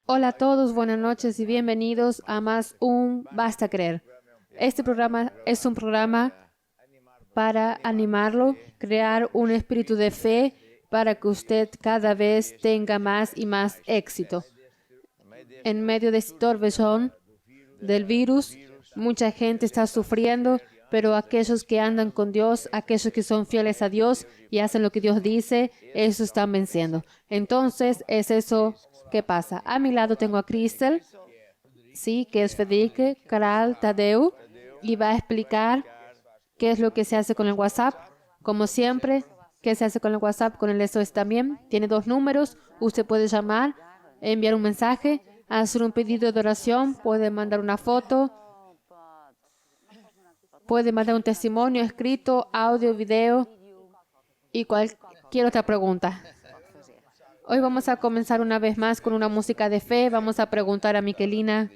Hola a todos, buenas noches y bienvenidos a más un Basta Creer. Este programa es un programa para animarlo, crear un espíritu de fe para que usted cada vez tenga más y más éxito. En medio de esta tormenta del virus, mucha gente está sufriendo, pero aquellos que andan con Dios, aquellos que son fieles a Dios y hacen lo que Dios dice, esos están venciendo. Entonces, es eso que pasa. A mi lado tengo a Crystal, sí, que es Federica Caral Tadeu, y va a explicar qué es lo que se hace con el WhatsApp. Como siempre, ¿qué se hace con el WhatsApp? Con el SOS también. Tiene 2 números. Usted puede llamar, enviar un mensaje, hacer un pedido de oración, puede mandar una foto, puede mandar un testimonio escrito, audio, video y cualquier otra pregunta. Hoy vamos a comenzar una vez más con una música de fe. Vamos a preguntar a Miquelina.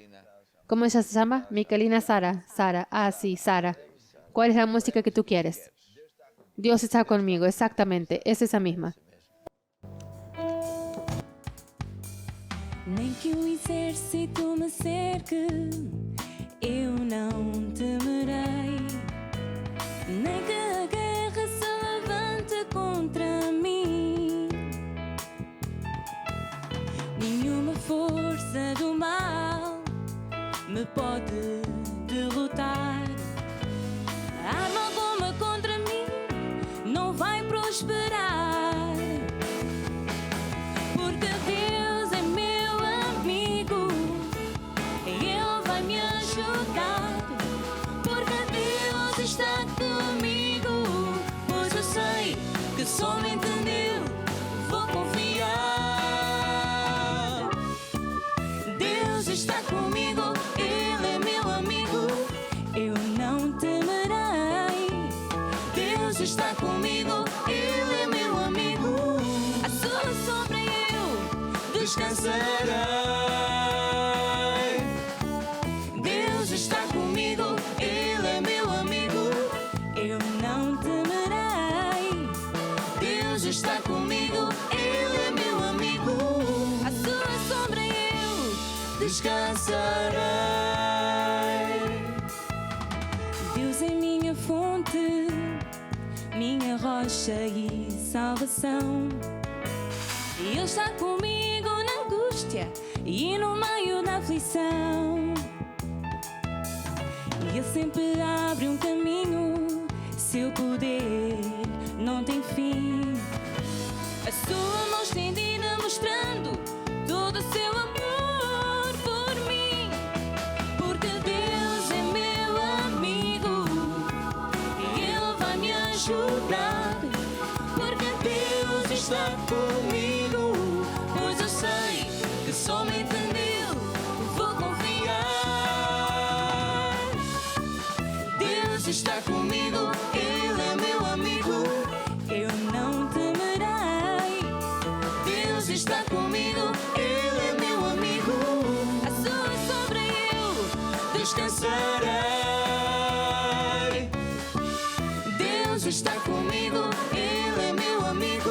¿Cómo ella se llama? Miquelina Sara. Sara. Ah, sí, Sara. ¿Cuál es la música que tú quieres? Dios está conmigo. Exactamente. Es esa misma. Nem que o exército me cerque, eu não temerei. Nem que a guerra se levante contra mim. Nenhuma força do mal me pode derrotar. A arma alguma contra mim não vai prosperar. Porque Deus é meu amigo, Ele vai me ajudar. Porque Deus está comigo, pois eu sei que somente nele vou confiar. Deus está comigo, Ele é meu amigo, eu não temerei. Deus está comigo, Ele é meu amigo, à sua sombra eu descansarei. Deus está comigo, Ele é meu amigo, eu não temerei. Deus está comigo, Ele é meu amigo, à sua sombra eu descansarei. Deus é minha fonte, minha rocha e salvação. Ele está comigo na angústia e no meio da aflição. Ele sempre abre um caminho, seu poder não tem fim. A sua mão estendida mostrando todo o seu amor por mim. Porque Deus é meu amigo, Ele vai me ajudar. Porque Deus está comigo, pois eu sei que somente nele vou confiar. Deus está comigo, Ele é meu amigo, eu não temerei. Deus está comigo, Ele é meu amigo, à sua sombra eu descansarei. Deus está comigo, Ele é meu amigo,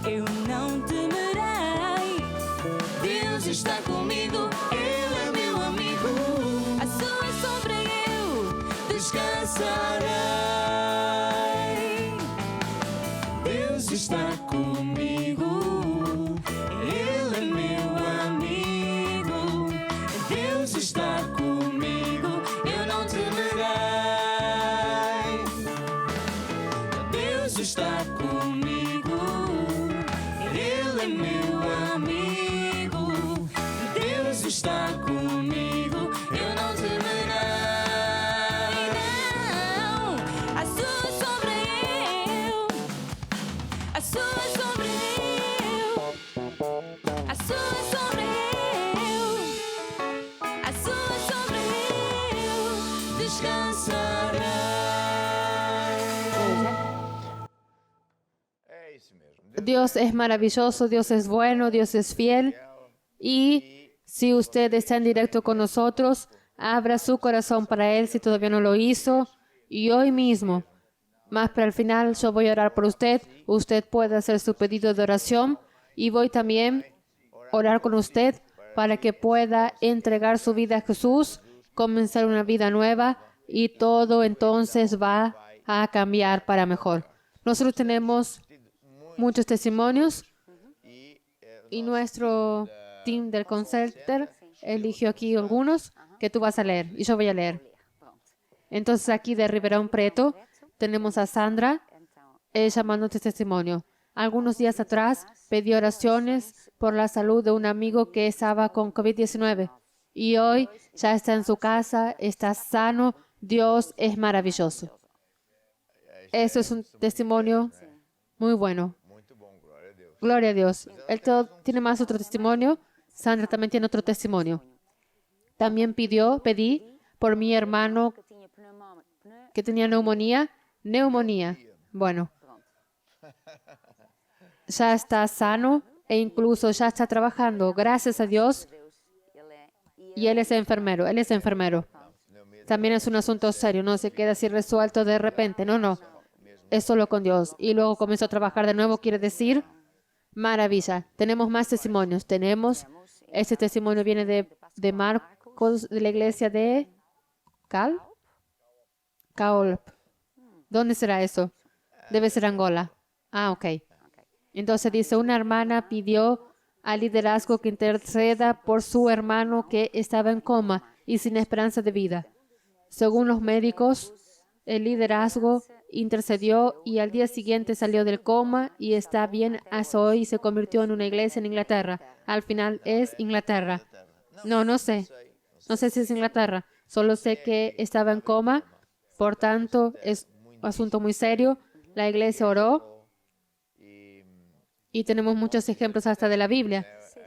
eu não temerei. Deus está comigo, Ele é meu amigo, à sua sombra eu descansarei. Deus está comigo, Ele é meu amigo. Deus está comigo, eu não temerei. Deus está comigo, Ele é meu amigo. Deus está comigo, eu não temerei. Não, a sua sombra eu, a sua sombra eu, a sua sombra eu, a sua sombra eu descansarei. Dios es maravilloso, Dios es bueno, Dios es fiel. Y si usted está en directo con nosotros, abra su corazón para Él si todavía no lo hizo. Y hoy mismo, más para el final, yo voy a orar por usted. Usted puede hacer su pedido de oración y voy también a orar con usted para que pueda entregar su vida a Jesús, comenzar una vida nueva y todo entonces va a cambiar para mejor. Nosotros tenemos muchos testimonios y nuestro team del Concerter eligió aquí algunos que tú vas a leer y yo voy a leer. Entonces aquí de Ribeirão Preto tenemos a Sandra, ella mandó este testimonio. Algunos días atrás pedí oraciones por la salud de un amigo que estaba con COVID-19 y hoy ya está en su casa, está sano. Dios es maravilloso. Eso es un testimonio muy bueno. Gloria a Dios. Él tiene más otro testimonio. Sandra también tiene otro testimonio. También pedí por mi hermano que tenía neumonía. Bueno, ya está sano e incluso ya está trabajando, gracias a Dios. Y él es enfermero. También es un asunto serio, no se queda así resuelto de repente. No. Es solo con Dios. Y luego comenzó a trabajar de nuevo, quiere decir, maravilla. Tenemos más testimonios. Este testimonio viene de Marcos, de la iglesia de Caolp. ¿Dónde será eso? Debe ser Angola. Ok. Entonces dice, una hermana pidió al liderazgo que interceda por su hermano que estaba en coma y sin esperanza de vida. Según los médicos, el liderazgo intercedió y al día siguiente salió del coma y está bien hasta hoy y se convirtió en una iglesia en Inglaterra. Al final es Inglaterra. No sé. No sé si es Inglaterra. Solo sé que estaba en coma. Por tanto, es un asunto muy serio. La iglesia oró y tenemos muchos ejemplos hasta de la Biblia.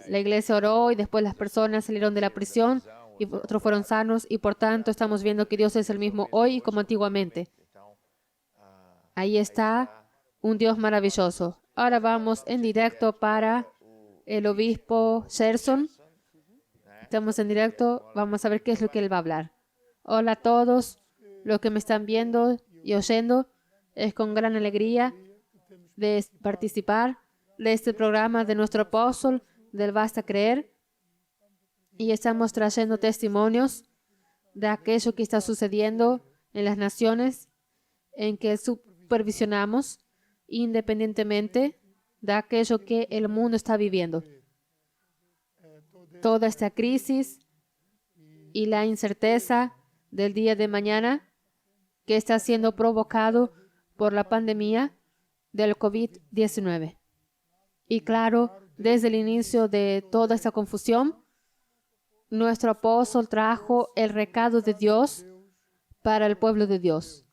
La iglesia oró y después las personas salieron de la prisión y otros fueron sanos y por tanto estamos viendo que Dios es el mismo hoy como antiguamente. Ahí está un Dios maravilloso. Ahora vamos en directo para el obispo Gerson. Estamos en directo. Vamos a ver qué es lo que él va a hablar. Hola a todos los que me están viendo y oyendo. Es con gran alegría de participar de este programa de nuestro apóstol del Basta Creer. Y estamos trayendo testimonios de aquello que está sucediendo en las naciones en que supervisionamos, independientemente de aquello que el mundo está viviendo. Toda esta crisis y la incerteza del día de mañana que está siendo provocado por la pandemia del COVID-19. Y claro, desde el inicio de toda esta confusión, nuestro apóstol trajo el recado de Dios para el pueblo de Dios.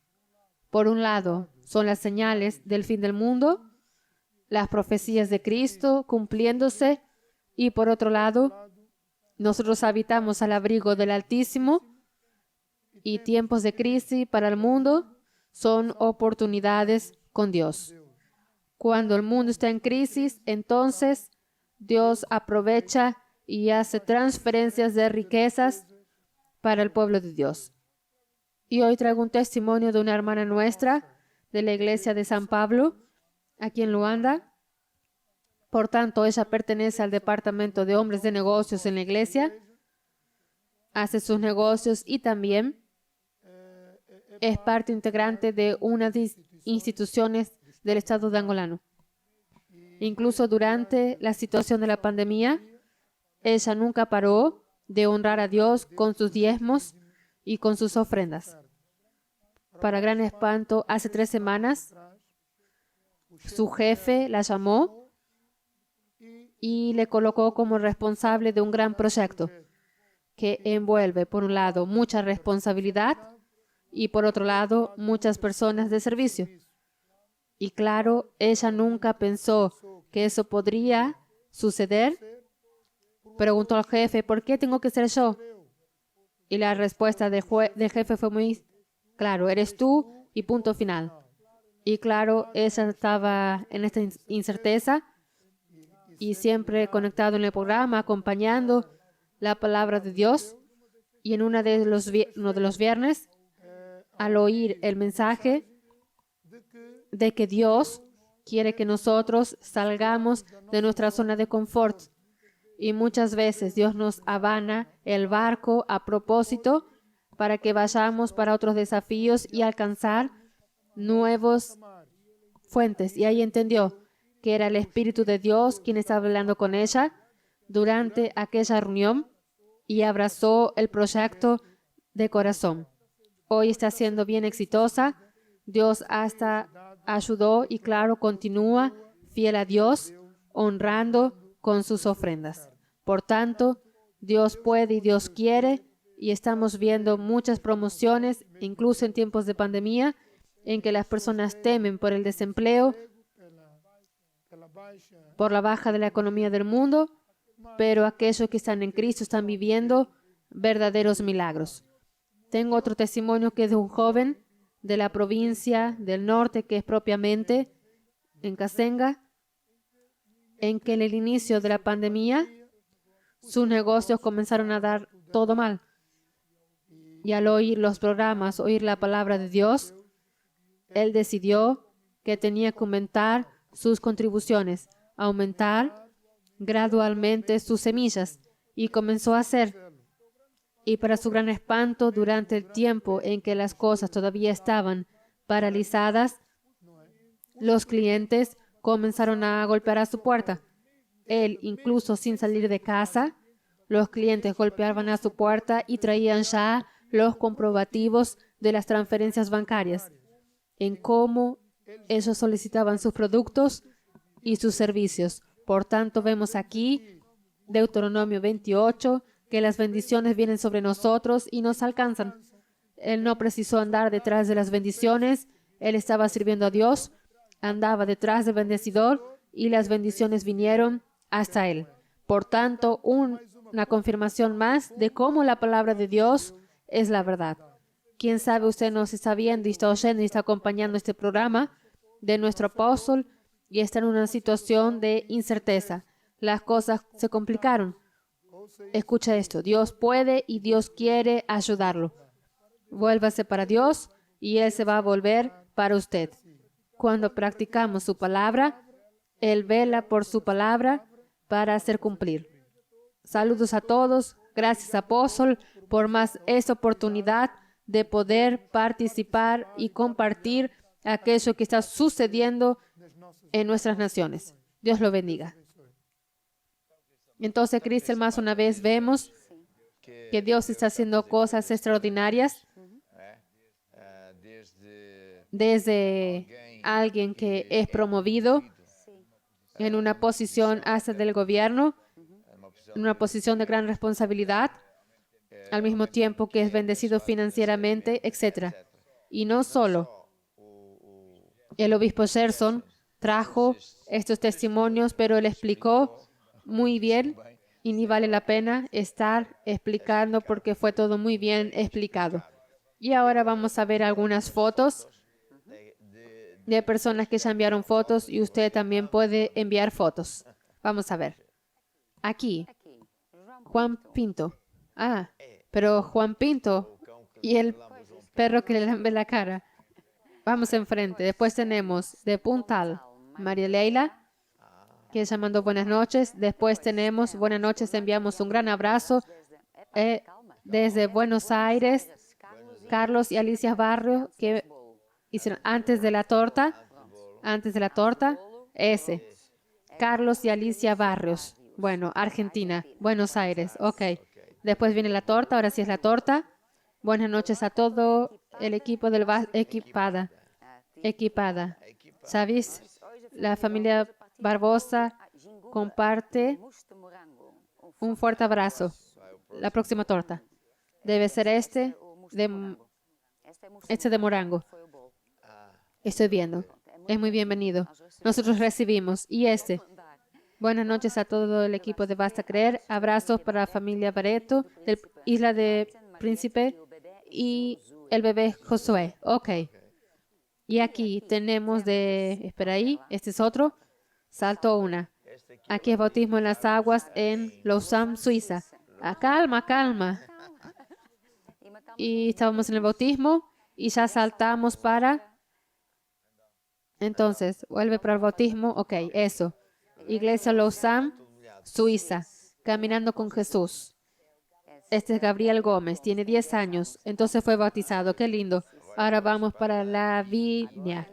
Por un lado, son las señales del fin del mundo, las profecías de Cristo cumpliéndose, y por otro lado, nosotros habitamos al abrigo del Altísimo y tiempos de crisis para el mundo son oportunidades con Dios. Cuando el mundo está en crisis, entonces Dios aprovecha y hace transferencias de riquezas para el pueblo de Dios. Y hoy traigo un testimonio de una hermana nuestra de la iglesia de San Pablo, aquí en Luanda. Por tanto, ella pertenece al departamento de hombres de negocios en la iglesia, hace sus negocios y también es parte integrante de unas instituciones del Estado de angolano. Incluso durante la situación de la pandemia, ella nunca paró de honrar a Dios con sus diezmos y con sus ofrendas. Para gran espanto, hace 3 semanas, su jefe la llamó y le colocó como responsable de un gran proyecto que envuelve, por un lado, mucha responsabilidad y, por otro lado, muchas personas de servicio. Y claro, ella nunca pensó que eso podría suceder. Preguntó al jefe, ¿por qué tengo que ser yo? Y la respuesta del jefe fue muy claro, eres tú y punto final. Y claro, ella estaba en esta incerteza y siempre conectado en el programa, acompañando la palabra de Dios. Y en uno de los viernes, al oír el mensaje de que Dios quiere que nosotros salgamos de nuestra zona de confort Y muchas veces Dios nos abana el barco a propósito para que vayamos para otros desafíos y alcanzar nuevos fuentes. Y ahí entendió que era el Espíritu de Dios quien estaba hablando con ella durante aquella reunión y abrazó el proyecto de corazón. Hoy está siendo bien exitosa. Dios hasta ayudó y claro, continúa fiel a Dios, honrando con sus ofrendas. Por tanto, Dios puede y Dios quiere, y estamos viendo muchas promociones, incluso en tiempos de pandemia, en que las personas temen por el desempleo, por la baja de la economía del mundo, pero aquellos que están en Cristo están viviendo verdaderos milagros. Tengo otro testimonio que es de un joven de la provincia del norte, que es propiamente en Casenga, en que en el inicio de la pandemia sus negocios comenzaron a dar todo mal. Y al oír los programas, oír la palabra de Dios, él decidió que tenía que aumentar sus contribuciones, aumentar gradualmente sus semillas, y comenzó a hacer. Y para su gran espanto, durante el tiempo en que las cosas todavía estaban paralizadas, los clientes comenzaron a golpear a su puerta. Él, incluso sin salir de casa, los clientes golpeaban a su puerta y traían ya los comprobativos de las transferencias bancarias, en cómo ellos solicitaban sus productos y sus servicios. Por tanto, vemos aquí, Deuteronomio 28, que las bendiciones vienen sobre nosotros y nos alcanzan. Él no precisó andar detrás de las bendiciones, él estaba sirviendo a Dios, andaba detrás del bendecidor y las bendiciones vinieron hasta él. Por tanto, una confirmación más de cómo la palabra de Dios es la verdad. Quién sabe, usted nos está viendo y está oyendo y está acompañando este programa de nuestro apóstol y está en una situación de incerteza. Las cosas se complicaron. Escucha esto, Dios puede y Dios quiere ayudarlo. Vuélvase para Dios y Él se va a volver para usted. Cuando practicamos su palabra, Él vela por su palabra para hacer cumplir. Saludos a todos. Gracias, apóstol, por más esta oportunidad de poder participar y compartir aquello que está sucediendo en nuestras naciones. Dios lo bendiga. Entonces, Cristian, más una vez vemos que Dios está haciendo cosas extraordinarias desde alguien que es promovido en una posición hasta del gobierno, en una posición de gran responsabilidad, al mismo tiempo que es bendecido financieramente, etc. Y no solo el obispo Gerson trajo estos testimonios, pero él explicó muy bien y ni vale la pena estar explicando porque fue todo muy bien explicado. Y ahora vamos a ver algunas fotos de personas que ya enviaron fotos y usted también puede enviar fotos. Vamos a ver. Aquí, Juan Pinto. Ah, pero Juan Pinto y el perro que le lambe la cara. Vamos enfrente. Después tenemos de Puntal, María Leila, que ella mandó buenas noches. Después tenemos buenas noches, enviamos un gran abrazo desde Buenos Aires, Carlos y Alicia Barrios, que hicieron antes de la torta, ese. Carlos y Alicia Barrios. Bueno, Argentina, Buenos Aires, ok. Después viene la torta, ahora sí es la torta. Buenas noches a todo el equipo del Equipada. ¿Sabes? La familia Barbosa comparte un fuerte abrazo. La próxima torta debe ser este de morango. Estoy viendo. Es muy bienvenido. Nosotros recibimos. Y este. Buenas noches a todo el equipo de Basta Creer. Abrazos para la familia Barreto, de Isla de Príncipe y el bebé Josué. Ok. Y aquí tenemos espera ahí, este es otro. Salto una. Aquí es bautismo en las aguas en Lausanne, Suiza. Calma, calma. Y estábamos en el bautismo y ya saltamos para... Entonces, vuelve para el bautismo. Ok, eso. Iglesia Lausanne, Suiza. caminando con Jesús. Este es Gabriel Gómez, tiene 10 años, entonces fue bautizado. Qué lindo. Ahora vamos para la viña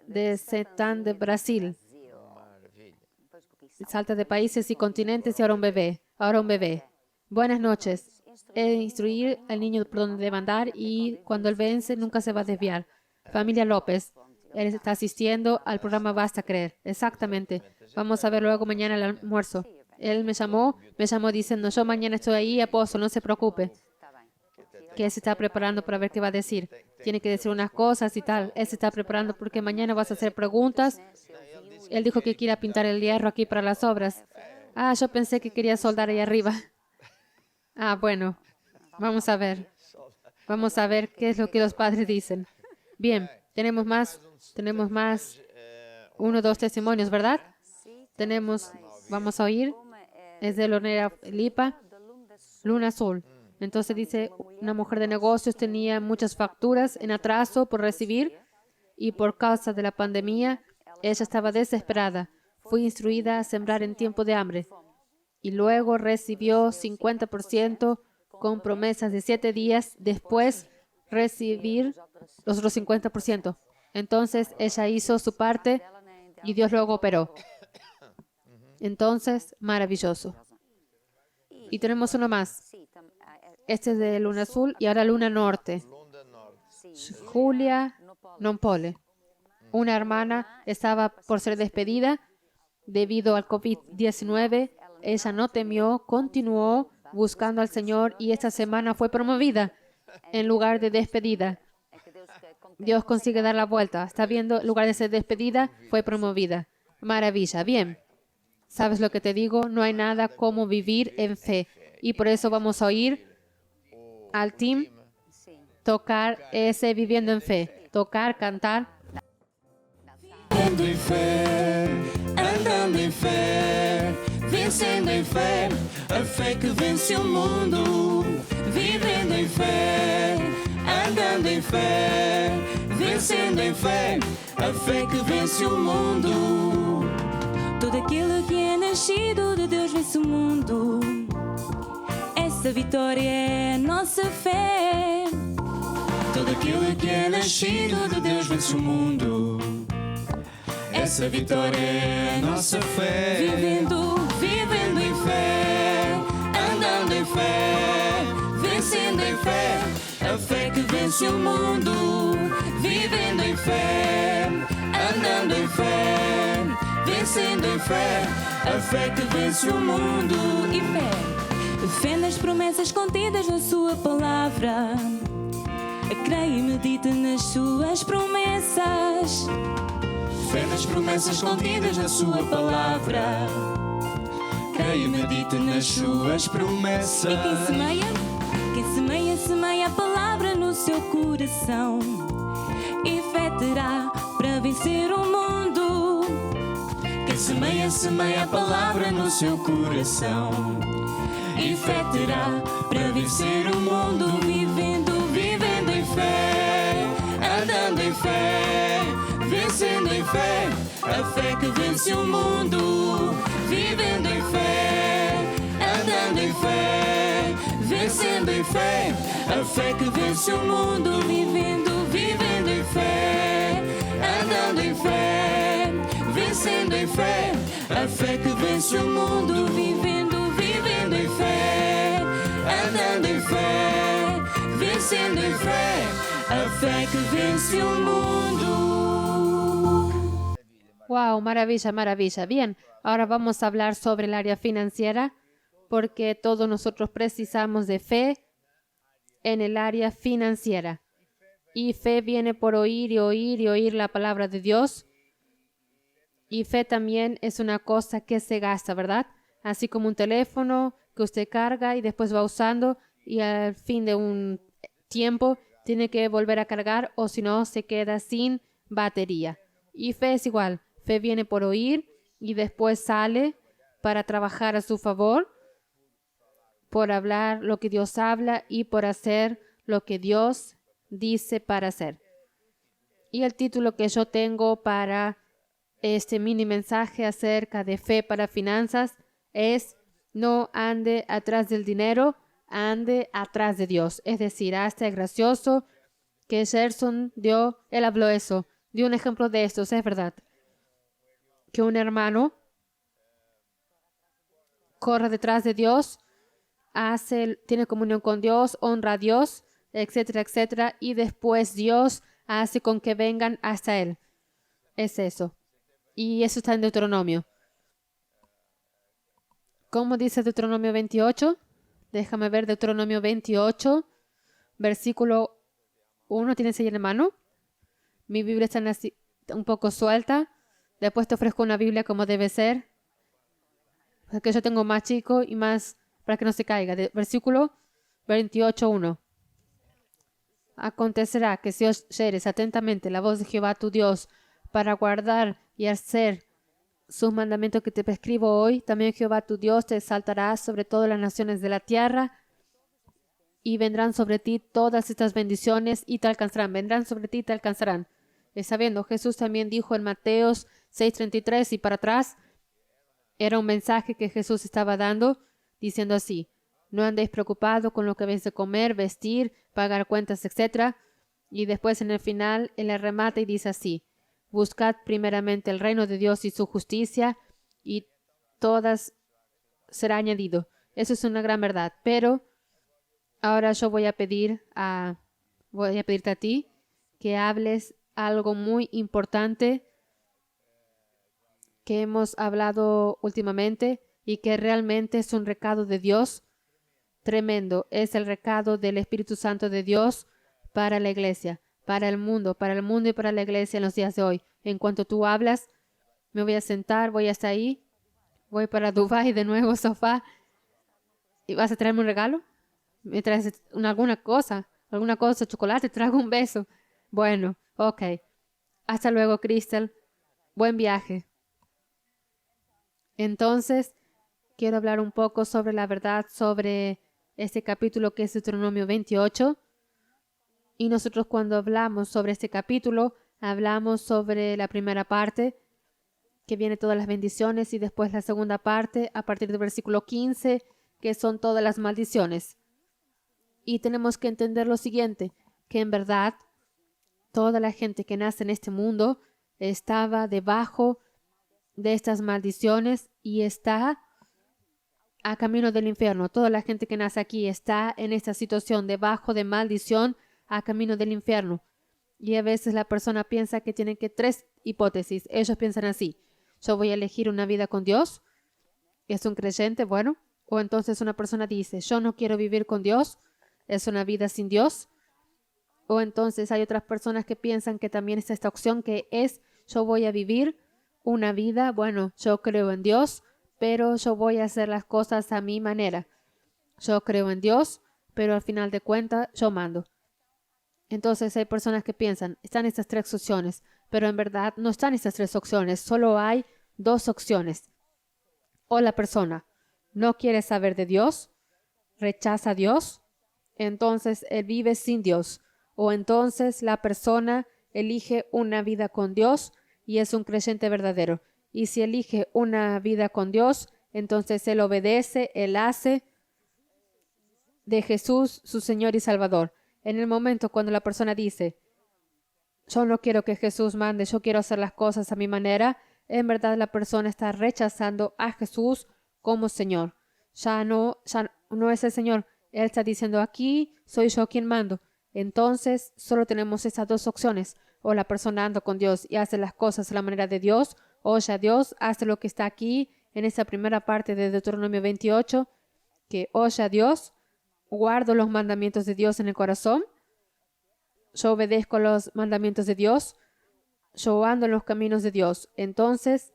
de Setán de Brasil. Salta de países y continentes y ahora un bebé. Buenas noches. Instruir al niño por donde debe andar y cuando él vence nunca se va a desviar. Familia López, él está asistiendo al programa Basta Creer. Exactamente. Vamos a ver luego mañana el almuerzo. Él me llamó diciendo, yo mañana estoy ahí, apóstol, no se preocupe. Que él se está preparando para ver qué va a decir. Tiene que decir unas cosas y tal. Él se está preparando porque mañana vas a hacer preguntas. Él dijo que quiera pintar el hierro aquí para las obras. Yo pensé que quería soldar ahí arriba. Bueno. Vamos a ver. Vamos a ver qué es lo que los padres dicen. Bien, tenemos más 1 o 2 testimonios, ¿verdad? Vamos a oír. Es de Leonera Lipa, Luna Azul. Entonces dice, una mujer de negocios tenía muchas facturas en atraso por recibir y por causa de la pandemia, ella estaba desesperada. Fue instruida a sembrar en tiempo de hambre y luego recibió 50% con promesas de 7 días después recibir los otros 50%. Entonces ella hizo su parte y Dios luego operó. Entonces, maravilloso. Y tenemos uno más. Este es de Luna Azul y ahora Luna Norte. Julia Nompole. Una hermana estaba por ser despedida debido al COVID-19. Ella no temió, continuó buscando al Señor y esta semana fue promovida en lugar de despedida. Dios consigue dar la vuelta. Está viendo, en lugar de ser despedida, fue promovida. Maravilla. Bien. ¿Sabes lo que te digo? No hay nada como vivir en fe. Y por eso vamos a oír al team tocar ese viviendo en fe. Tocar, cantar. Vivendo em fé, andando em fé, vencendo em fé, a fé que vence o mundo. Vivendo em fé, andando em fé, vencendo em fé, a fé que vence o mundo. Todo aquilo que é nascido de Deus vence o mundo. Essa vitória é a nossa fé. Todo aquilo que é nascido de Deus vence o mundo. Essa vitória é a nossa fé. Vivendo em fé, andando em fé, vencendo em fé, a fé que vence o mundo. Vivendo em fé, andando em fé, vencendo em fé, a fé que vence o mundo. E fé nas promessas contidas na sua palavra. Creia e medita nas suas promessas. Fé nas promessas contidas na sua palavra. Creia e medita nas suas promessas. E quem semeia a palavra no seu coração. E fé terá para vencer o mundo. Quem semeia a palavra no seu coração. E fé terá para vencer o mundo. Vivendo em fé, andando em fé, vencendo em fé, a fé que vence o mundo. Vivendo em fé, andando em fé, vencendo em fé, a fé que vence o mundo. Vivendo em fé, andando em fé, vencendo em fé, a fé que vence o mundo. Vivendo em fé, andando em fé, vencendo em fé, a fé que vence o mundo. Wow, maravilla, maravilla. Bien, ahora vamos a hablar sobre el área financiera porque todos nosotros precisamos de fe en el área financiera. Y fe viene por oír y oír y oír la palabra de Dios. Y fe también es una cosa que se gasta, ¿verdad? Así como un teléfono que usted carga y después va usando y al fin de un tiempo tiene que volver a cargar o si no se queda sin batería. Y fe es igual. Fe viene por oír y después sale para trabajar a su favor, por hablar lo que Dios habla y por hacer lo que Dios dice para hacer. Y el título que yo tengo para este mini mensaje acerca de fe para finanzas es no ande atrás del dinero, ande atrás de Dios. Es decir, hasta es gracioso que Gerson él habló eso, dio un ejemplo de esto. Es verdad que un hermano corre detrás de Dios, tiene comunión con Dios, honra a Dios, etcétera, etcétera, y después Dios hace con que vengan hasta él. Es eso. Y eso está en Deuteronomio. ¿Cómo dice Deuteronomio 28? Déjame ver Deuteronomio 28, versículo 1. ¿Tienes ahí en la mano? Mi Biblia está un poco suelta. Después te ofrezco una Biblia como debe ser, porque yo tengo más chico y más para que no se caiga. Versículo 28, 1. Acontecerá que si oyeres atentamente la voz de Jehová tu Dios para guardar y hacer sus mandamientos que te prescribo hoy, también Jehová tu Dios te exaltará sobre todas las naciones de la tierra y vendrán sobre ti todas estas bendiciones y te alcanzarán. Vendrán sobre ti y te alcanzarán. Sabiendo, Jesús también dijo en Mateos 6:33 y para atrás, era un mensaje que Jesús estaba dando, diciendo así: no andéis preocupados con lo que habéis de comer, vestir, pagar cuentas, etc. Y después en el final, él le remata y dice así: buscad primeramente el reino de Dios y su justicia, y todas será añadido. Eso es una gran verdad. Pero ahora yo voy a pedirte a ti que hables algo muy importante que hemos hablado últimamente y que realmente es un recado de Dios tremendo. Es el recado del Espíritu Santo de Dios para la iglesia, para el mundo y para la iglesia en los días de hoy. En cuanto tú hablas, me voy a sentar, voy hasta ahí, voy para Dubái de nuevo, sofá. ¿Y vas a traerme un regalo? ¿Me traes alguna cosa, chocolate? Traigo un beso. Bueno, ok. Hasta luego, Crystal. Buen viaje. Entonces, quiero hablar un poco sobre la verdad, sobre este capítulo que es Deuteronomio 28. Y nosotros cuando hablamos sobre este capítulo, hablamos sobre la primera parte, que viene todas las bendiciones, y después la segunda parte, a partir del versículo 15, que son todas las maldiciones. Y tenemos que entender lo siguiente, que en verdad, toda la gente que nace en este mundo estaba debajo de estas maldiciones y está a camino del infierno. Toda la gente que nace aquí está en esta situación debajo de maldición a camino del infierno. Y a veces la persona piensa que tiene tres hipótesis. Ellos piensan así: yo voy a elegir una vida con Dios. Es un creyente, bueno. O entonces una persona dice: yo no quiero vivir con Dios. Es una vida sin Dios. O entonces hay otras personas que piensan que también está esta opción que es: yo voy a vivir una vida, bueno, yo creo en Dios, pero yo voy a hacer las cosas a mi manera. Yo creo en Dios, pero al final de cuentas yo mando. Entonces hay personas que piensan, están estas tres opciones, pero en verdad no están estas tres opciones, solo hay dos opciones. O la persona no quiere saber de Dios, rechaza a Dios, entonces él vive sin Dios. O entonces la persona elige una vida con Dios y es un creyente verdadero. Y si elige una vida con Dios, entonces él obedece, él hace de Jesús su Señor y Salvador. En el momento cuando la persona dice: yo no quiero que Jesús mande, yo quiero hacer las cosas a mi manera, en verdad la persona está rechazando a Jesús como Señor. Ya no es el Señor. Él está diciendo: aquí soy yo quien mando. Entonces solo tenemos estas dos opciones: o la persona anda con Dios y hace las cosas a la manera de Dios, o ya Dios, hace lo que está aquí en esa primera parte de Deuteronomio 28, que oye a Dios, guardo los mandamientos de Dios en el corazón, yo obedezco los mandamientos de Dios, yo ando en los caminos de Dios, entonces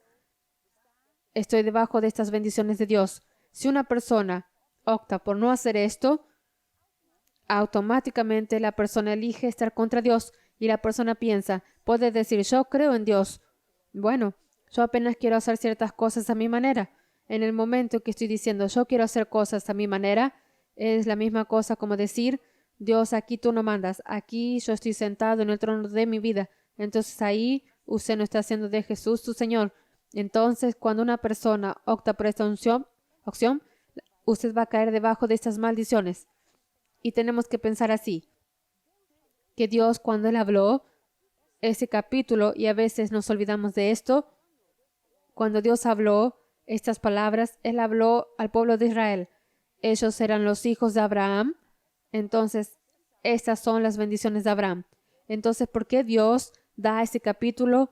estoy debajo de estas bendiciones de Dios. Si una persona opta por no hacer esto, automáticamente la persona elige estar contra Dios y la persona piensa, puede decir: yo creo en Dios. Bueno, yo apenas quiero hacer ciertas cosas a mi manera. En el momento que estoy diciendo yo quiero hacer cosas a mi manera, es la misma cosa como decir: Dios, aquí tú no mandas, aquí yo estoy sentado en el trono de mi vida. Entonces ahí usted no está haciendo de Jesús su Señor. Entonces cuando una persona opta por esta opción, opción, usted va a caer debajo de estas maldiciones. Y tenemos que pensar así, que Dios cuando Él habló ese capítulo, y a veces nos olvidamos de esto, cuando Dios habló estas palabras, Él habló al pueblo de Israel. Ellos eran los hijos de Abraham. Entonces, estas son las bendiciones de Abraham. Entonces, ¿por qué Dios da ese capítulo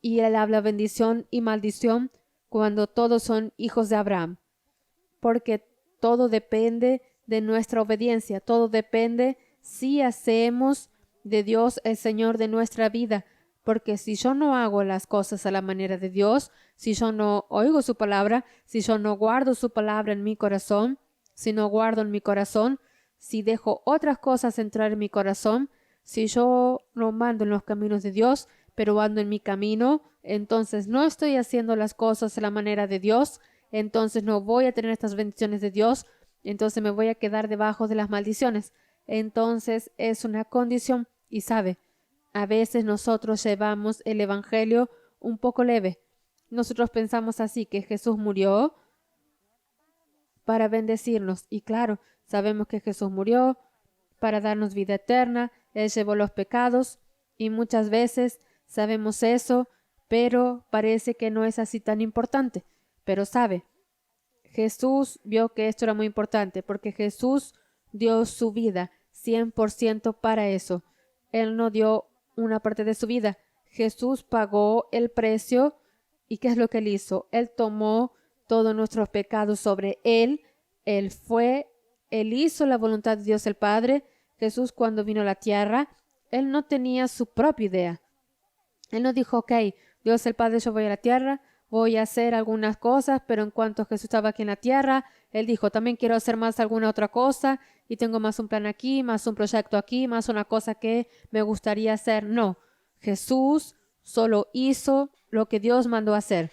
y Él habla bendición y maldición cuando todos son hijos de Abraham? Porque todo depende de nuestra obediencia. Todo depende si hacemos de Dios el Señor de nuestra vida. Porque si yo no hago las cosas a la manera de Dios, si yo no oigo su palabra, si yo no guardo su palabra en mi corazón, si no guardo en mi corazón, si dejo otras cosas entrar en mi corazón, si yo no mando en los caminos de Dios, pero ando en mi camino, entonces no estoy haciendo las cosas a la manera de Dios, entonces no voy a tener estas bendiciones de Dios, entonces me voy a quedar debajo de las maldiciones. Entonces es una condición y sabe, a veces nosotros llevamos el evangelio un poco leve. Nosotros pensamos así, que Jesús murió para bendecirnos. Y claro, sabemos que Jesús murió para darnos vida eterna. Él llevó los pecados y muchas veces sabemos eso, pero parece que no es así tan importante. Pero sabe, Jesús vio que esto era muy importante porque Jesús dio su vida 100% para eso. Él no dio una parte de su vida. Jesús pagó el precio. ¿Y qué es lo que Él hizo? Él tomó todos nuestros pecados sobre Él. Él hizo la voluntad de Dios el Padre. Jesús cuando vino a la tierra, Él no tenía su propia idea. Él no dijo, ok, Dios el Padre, yo voy a la tierra, voy a hacer algunas cosas, pero en cuanto Jesús estaba aquí en la tierra, Él dijo, también quiero hacer más alguna otra cosa, y tengo más un plan aquí, más un proyecto aquí, más una cosa que me gustaría hacer. No, Jesús solo hizo lo que Dios mandó hacer.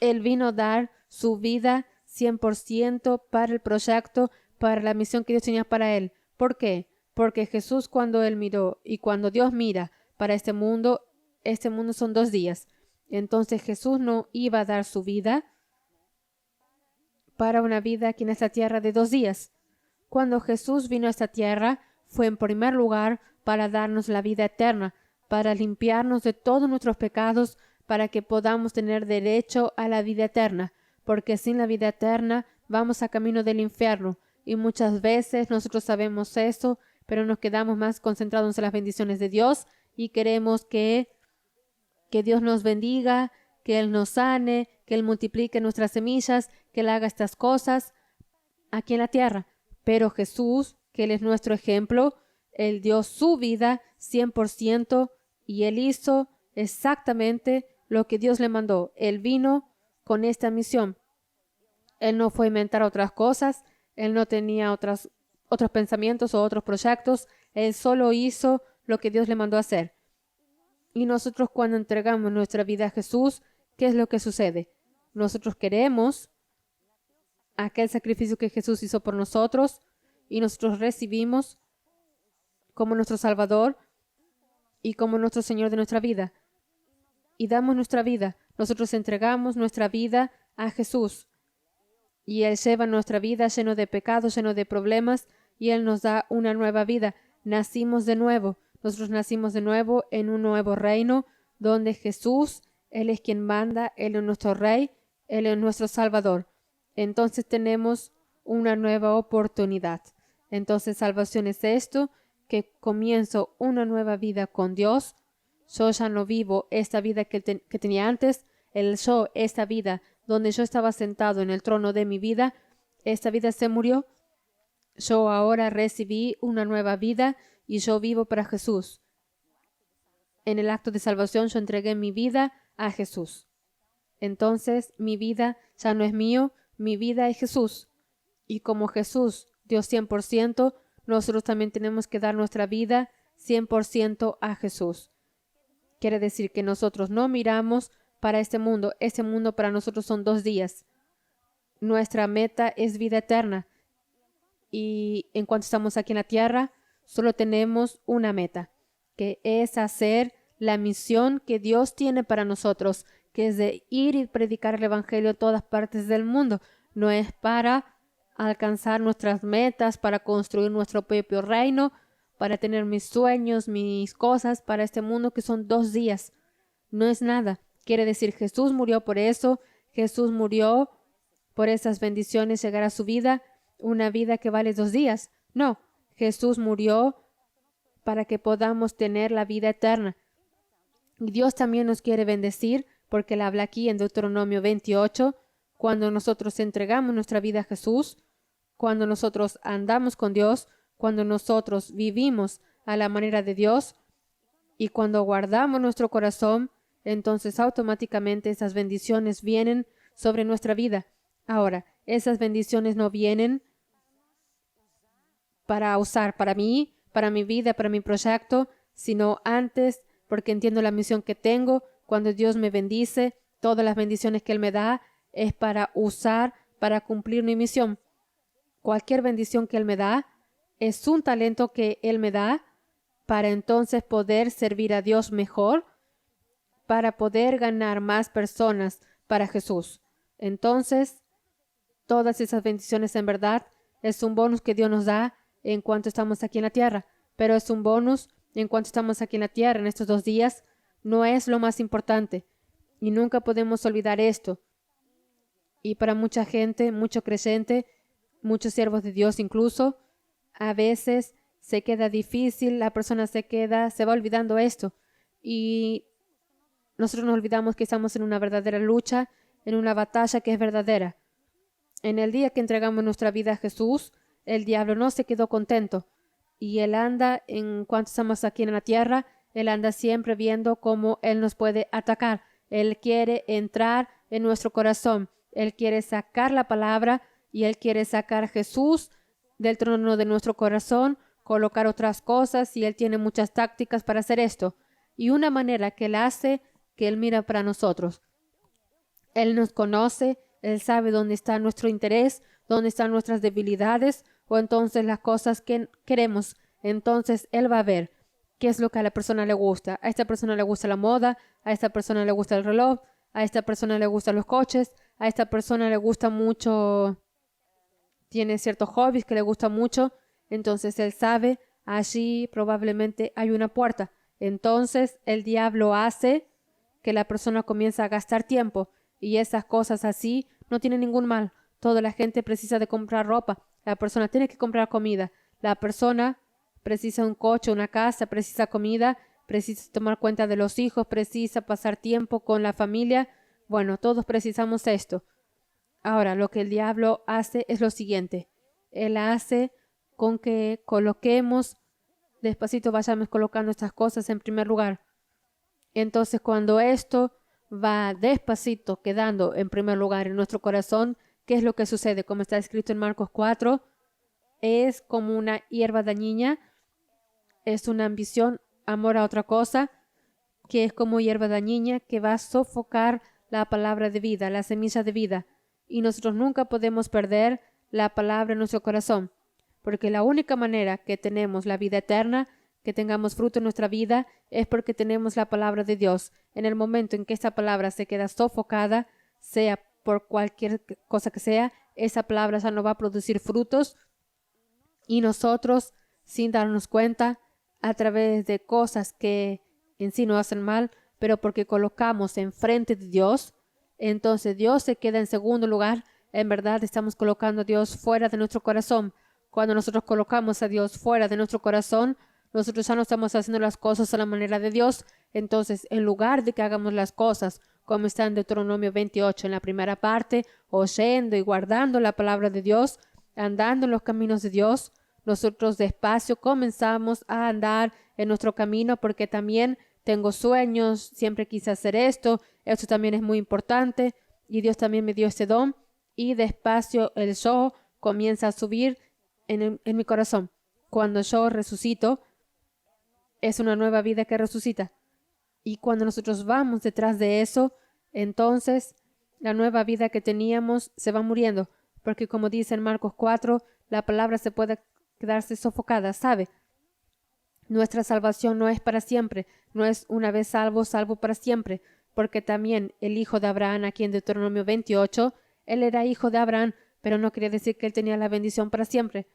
Él vino a dar su vida 100% para el proyecto, para la misión que Dios tenía para Él. ¿Por qué? Porque Jesús cuando Él miró y cuando Dios mira para este mundo son 2 días. Entonces Jesús no iba a dar su vida para una vida aquí en esta tierra de 2 días. Cuando Jesús vino a esta tierra, fue en primer lugar para darnos la vida eterna, para limpiarnos de todos nuestros pecados, para que podamos tener derecho a la vida eterna, porque sin la vida eterna vamos a camino del infierno, y muchas veces nosotros sabemos eso, pero nos quedamos más concentrados en las bendiciones de Dios y queremos que Dios nos bendiga, que Él nos sane, que Él multiplique nuestras semillas, que Él haga estas cosas aquí en la tierra. Pero Jesús, que Él es nuestro ejemplo, Él dio su vida 100% y Él hizo exactamente lo que Dios le mandó. Él vino con esta misión. Él no fue a inventar otras cosas, Él no tenía otros pensamientos o otros proyectos, Él solo hizo lo que Dios le mandó hacer. Y nosotros cuando entregamos nuestra vida a Jesús, ¿qué es lo que sucede? Nosotros queremos aquel sacrificio que Jesús hizo por nosotros y nosotros recibimos como nuestro Salvador y como nuestro Señor de nuestra vida. Y damos nuestra vida. Nosotros entregamos nuestra vida a Jesús. Y Él lleva nuestra vida lleno de pecados, lleno de problemas, y Él nos da una nueva vida. Nacimos de nuevo. Nosotros nacimos de nuevo en un nuevo reino donde Jesús, Él es quien manda, Él es nuestro Rey, Él es nuestro Salvador. Entonces tenemos una nueva oportunidad. Entonces salvación es esto, que comienzo una nueva vida con Dios. Yo ya no vivo esta vida que tenía antes. Esta vida donde yo estaba sentado en el trono de mi vida, esta vida se murió. Yo ahora recibí una nueva vida y yo vivo para Jesús. En el acto de salvación yo entregué mi vida a Jesús. Entonces mi vida ya no es mío, mi vida es Jesús. Y como Jesús dio 100%, nosotros también tenemos que dar nuestra vida 100% a Jesús. Quiere decir que nosotros no miramos para este mundo. Este mundo para nosotros son 2 días. Nuestra meta es vida eterna. Y en cuanto estamos aquí en la tierra, solo tenemos una meta, que es hacer la misión que Dios tiene para nosotros, que es de ir y predicar el Evangelio a todas partes del mundo. no es para alcanzar nuestras metas, para construir nuestro propio reino, para tener mis sueños, mis cosas para este mundo que son 2 días. No es nada. Quiere decir, Jesús murió por eso. Jesús murió por esas bendiciones, llegar a su vida, una vida que vale 2 días. No, Jesús murió para que podamos tener la vida eterna. Y Dios también nos quiere bendecir, porque Él habla aquí en Deuteronomio 28, cuando nosotros entregamos nuestra vida a Jesús, cuando nosotros andamos con Dios, cuando nosotros vivimos a la manera de Dios y cuando guardamos nuestro corazón, entonces automáticamente esas bendiciones vienen sobre nuestra vida. Ahora, esas bendiciones no vienen para usar para mí, para mi vida, para mi proyecto, sino antes, porque entiendo la misión que tengo. Cuando Dios me bendice, todas las bendiciones que Él me da es para usar, para cumplir mi misión. Cualquier bendición que Él me da es un talento que Él me da para entonces poder servir a Dios mejor, para poder ganar más personas para Jesús. Entonces, todas esas bendiciones en verdad es un bonus que Dios nos da en cuanto estamos aquí en la tierra, pero es un bonus en cuanto estamos aquí en la tierra en estos 2 días. No es lo más importante y nunca podemos olvidar esto. Y para mucha gente, mucho creyente, muchos siervos de Dios incluso, a veces se queda difícil, la persona se va olvidando esto. Y nosotros nos olvidamos que estamos en una verdadera lucha, en una batalla que es verdadera. En el día que entregamos nuestra vida a Jesús, el diablo no se quedó contento. Y él anda, en cuanto estamos aquí en la tierra, él anda siempre viendo cómo él nos puede atacar. Él quiere entrar en nuestro corazón. Él quiere sacar la palabra y Él quiere sacar a Jesús del trono de nuestro corazón, colocar otras cosas, y Él tiene muchas tácticas para hacer esto. Y una manera que Él hace, que Él mira para nosotros. Él nos conoce, Él sabe dónde está nuestro interés, dónde están nuestras debilidades, o entonces las cosas que queremos. Entonces Él va a ver qué es lo que a la persona le gusta. A esta persona le gusta la moda, a esta persona le gusta el reloj, a esta persona le gustan los coches, a esta persona le gusta mucho, tiene ciertos hobbies que le gustan mucho. Entonces Él sabe, allí probablemente hay una puerta. Entonces el diablo hace que la persona comience a gastar tiempo, y esas cosas así no tienen ningún mal. Toda la gente precisa de comprar ropa, la persona tiene que comprar comida, la persona precisa un coche, una casa, precisa comida, precisa tomar cuenta de los hijos, precisa pasar tiempo con la familia. Bueno, todos precisamos esto. Ahora, lo que el diablo hace es lo siguiente. Él hace con que coloquemos, despacito vayamos colocando estas cosas en primer lugar. Entonces, cuando esto va despacito quedando en primer lugar en nuestro corazón, ¿qué es lo que sucede? Como está escrito en Marcos 4, es como una hierba dañina, es una ambición, amor a otra cosa, que es como hierba dañina que va a sofocar la palabra de vida, la semilla de vida. Y nosotros nunca podemos perder la palabra en nuestro corazón, porque la única manera que tenemos la vida eterna, que tengamos fruto en nuestra vida, es porque tenemos la palabra de Dios. En el momento en que esta palabra se queda sofocada, sea por cualquier cosa que sea, esa palabra ya no va a producir frutos, y nosotros, sin darnos cuenta, a través de cosas que en sí no hacen mal, pero porque colocamos enfrente de Dios, entonces Dios se queda en segundo lugar. En verdad estamos colocando a Dios fuera de nuestro corazón. Cuando nosotros colocamos a Dios fuera de nuestro corazón, nosotros ya no estamos haciendo las cosas a la manera de Dios. Entonces, en lugar de que hagamos las cosas como está en Deuteronomio 28 en la primera parte, oyendo y guardando la palabra de Dios, andando en los caminos de Dios, nosotros despacio comenzamos a andar en nuestro camino, porque también tengo sueños, siempre quise hacer esto también es muy importante, y Dios también me dio ese don, y despacio el yo comienza a subir en mi corazón. Cuando yo resucito, es una nueva vida que resucita, y cuando nosotros vamos detrás de eso, entonces la nueva vida que teníamos se va muriendo, porque como dice en Marcos 4, la palabra se puede quedarse sofocada, ¿sabe? Nuestra salvación no es para siempre, no es una vez salvo, salvo para siempre, porque también el hijo de Abraham, aquí en Deuteronomio 28, él era hijo de Abraham, pero no quería decir que él tenía la bendición para siempre.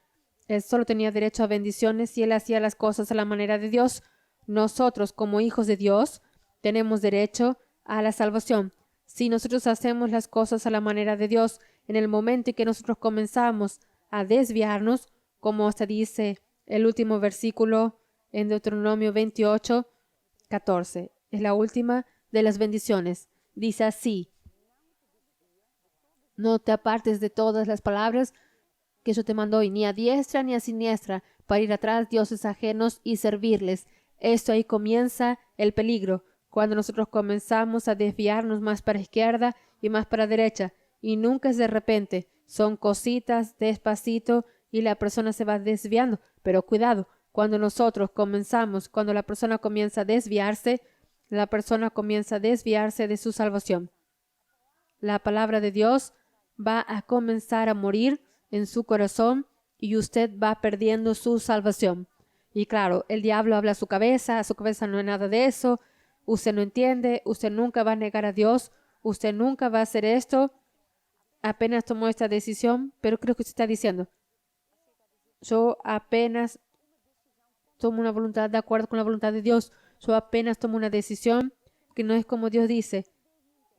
Él solo tenía derecho a bendiciones si él hacía las cosas a la manera de Dios. Nosotros, como hijos de Dios, tenemos derecho a la salvación. Si nosotros hacemos las cosas a la manera de Dios, en el momento en que nosotros comenzamos a desviarnos, como se dice el último versículo en Deuteronomio 28:14, es la última de las bendiciones. Dice así: no te apartes de todas las palabras que yo te mando hoy, ni a diestra ni a siniestra, para ir atrás dioses ajenos y servirles. Esto ahí comienza el peligro, cuando nosotros comenzamos a desviarnos más para izquierda y más para derecha, y nunca es de repente, son cositas despacito y la persona se va desviando. Pero cuidado, cuando la persona comienza a desviarse, la persona comienza a desviarse de su salvación. La palabra de Dios va a comenzar a morir en su corazón y usted va perdiendo su salvación. Y claro, el diablo habla a su cabeza no es nada de eso, usted no entiende, usted nunca va a negar a Dios, usted nunca va a hacer esto, apenas tomó esta decisión, pero creo que usted está diciendo, yo apenas tomo una voluntad de acuerdo con la voluntad de Dios, yo apenas tomo una decisión que no es como Dios dice,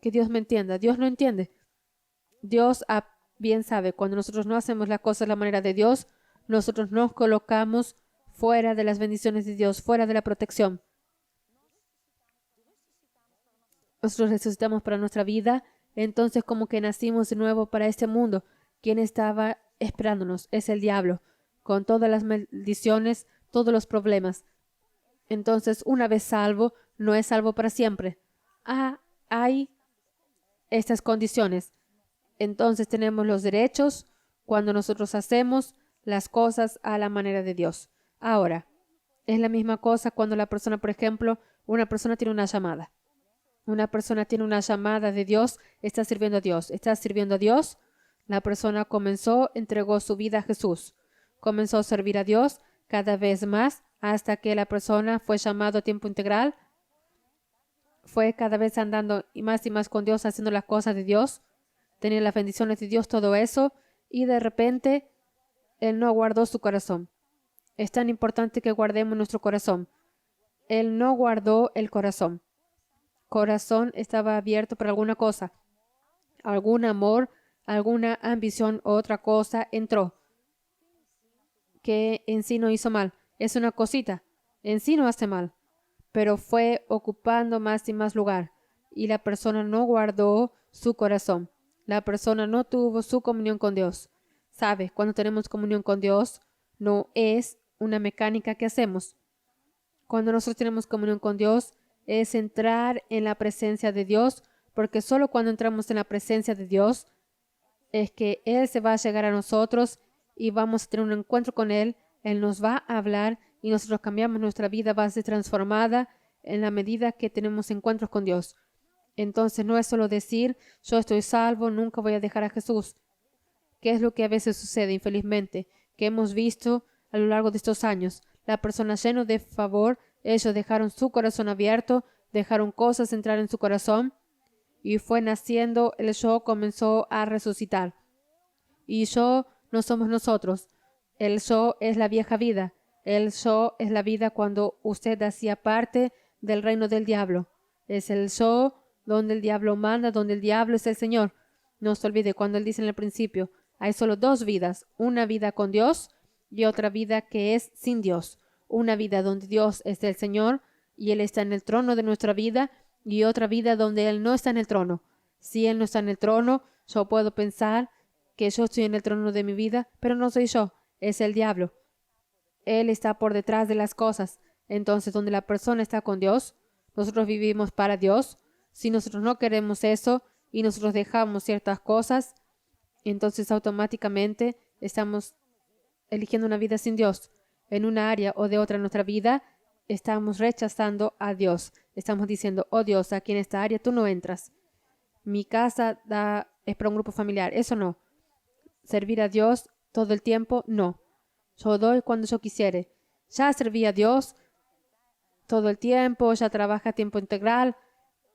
que Dios me entienda. Dios no entiende. Dios bien sabe, cuando nosotros no hacemos las cosas de la manera de Dios, nosotros nos colocamos fuera de las bendiciones de Dios, fuera de la protección. Nosotros necesitamos para nuestra vida, entonces como que nacimos de nuevo para este mundo. ¿Quién estaba esperándonos? Es el diablo, con todas las maldiciones, todos los problemas. Entonces, una vez salvo, no es salvo para siempre. Hay estas condiciones. Entonces tenemos los derechos cuando nosotros hacemos las cosas a la manera de Dios. Ahora, es la misma cosa cuando la persona, por ejemplo, una persona tiene una llamada. Una persona tiene una llamada de Dios, está sirviendo a Dios. Está sirviendo a Dios. La persona entregó su vida a Jesús. Comenzó a servir a Dios cada vez más hasta que la persona fue llamado a tiempo integral. Fue cada vez andando y más con Dios, haciendo las cosas de Dios. Tenía las bendiciones de Dios, todo eso. Y de repente, él no guardó su corazón. Es tan importante que guardemos nuestro corazón. Él no guardó el corazón. Corazón estaba abierto para alguna cosa. Algún amor, alguna ambición, otra cosa entró. Que en sí no hizo mal. Es una cosita. En sí no hace mal. Pero fue ocupando más y más lugar. Y la persona no guardó su corazón. La persona no tuvo su comunión con Dios. ¿Sabe? Cuando tenemos comunión con Dios, no es una mecánica que hacemos. Cuando nosotros tenemos comunión con Dios, es entrar en la presencia de Dios, porque solo cuando entramos en la presencia de Dios es que Él se va a llegar a nosotros y vamos a tener un encuentro con Él. Él nos va a hablar y nosotros cambiamos, nuestra vida va a ser transformada en la medida que tenemos encuentros con Dios. Entonces no es solo decir, yo estoy salvo, nunca voy a dejar a Jesús. ¿Qué es lo que a veces sucede, infelizmente, que hemos visto a lo largo de estos años? La persona llena de favor, ellos dejaron su corazón abierto, dejaron cosas entrar en su corazón y fue naciendo, el yo comenzó a resucitar. Y yo no somos nosotros. El yo es la vieja vida. El yo es la vida cuando usted hacía parte del reino del diablo. Es el yo donde el diablo manda, donde el diablo es el Señor. No se olvide cuando él dice en el principio, hay solo dos vidas, una vida con Dios y otra vida que es sin Dios. Una vida donde Dios es el Señor y Él está en el trono de nuestra vida y otra vida donde Él no está en el trono. Si Él no está en el trono, yo puedo pensar que yo estoy en el trono de mi vida, pero no soy yo, es el diablo. Él está por detrás de las cosas. Entonces, donde la persona está con Dios, nosotros vivimos para Dios. Si nosotros no queremos eso y nosotros dejamos ciertas cosas, entonces automáticamente estamos eligiendo una vida sin Dios. En una área o de otra en nuestra vida, estamos rechazando a Dios. Estamos diciendo, oh Dios, aquí en esta área tú no entras. Mi casa es para un grupo familiar. Eso no. Servir a Dios todo el tiempo, no. Yo doy cuando yo quisiere. Ya serví a Dios todo el tiempo, ya trabaja a tiempo integral.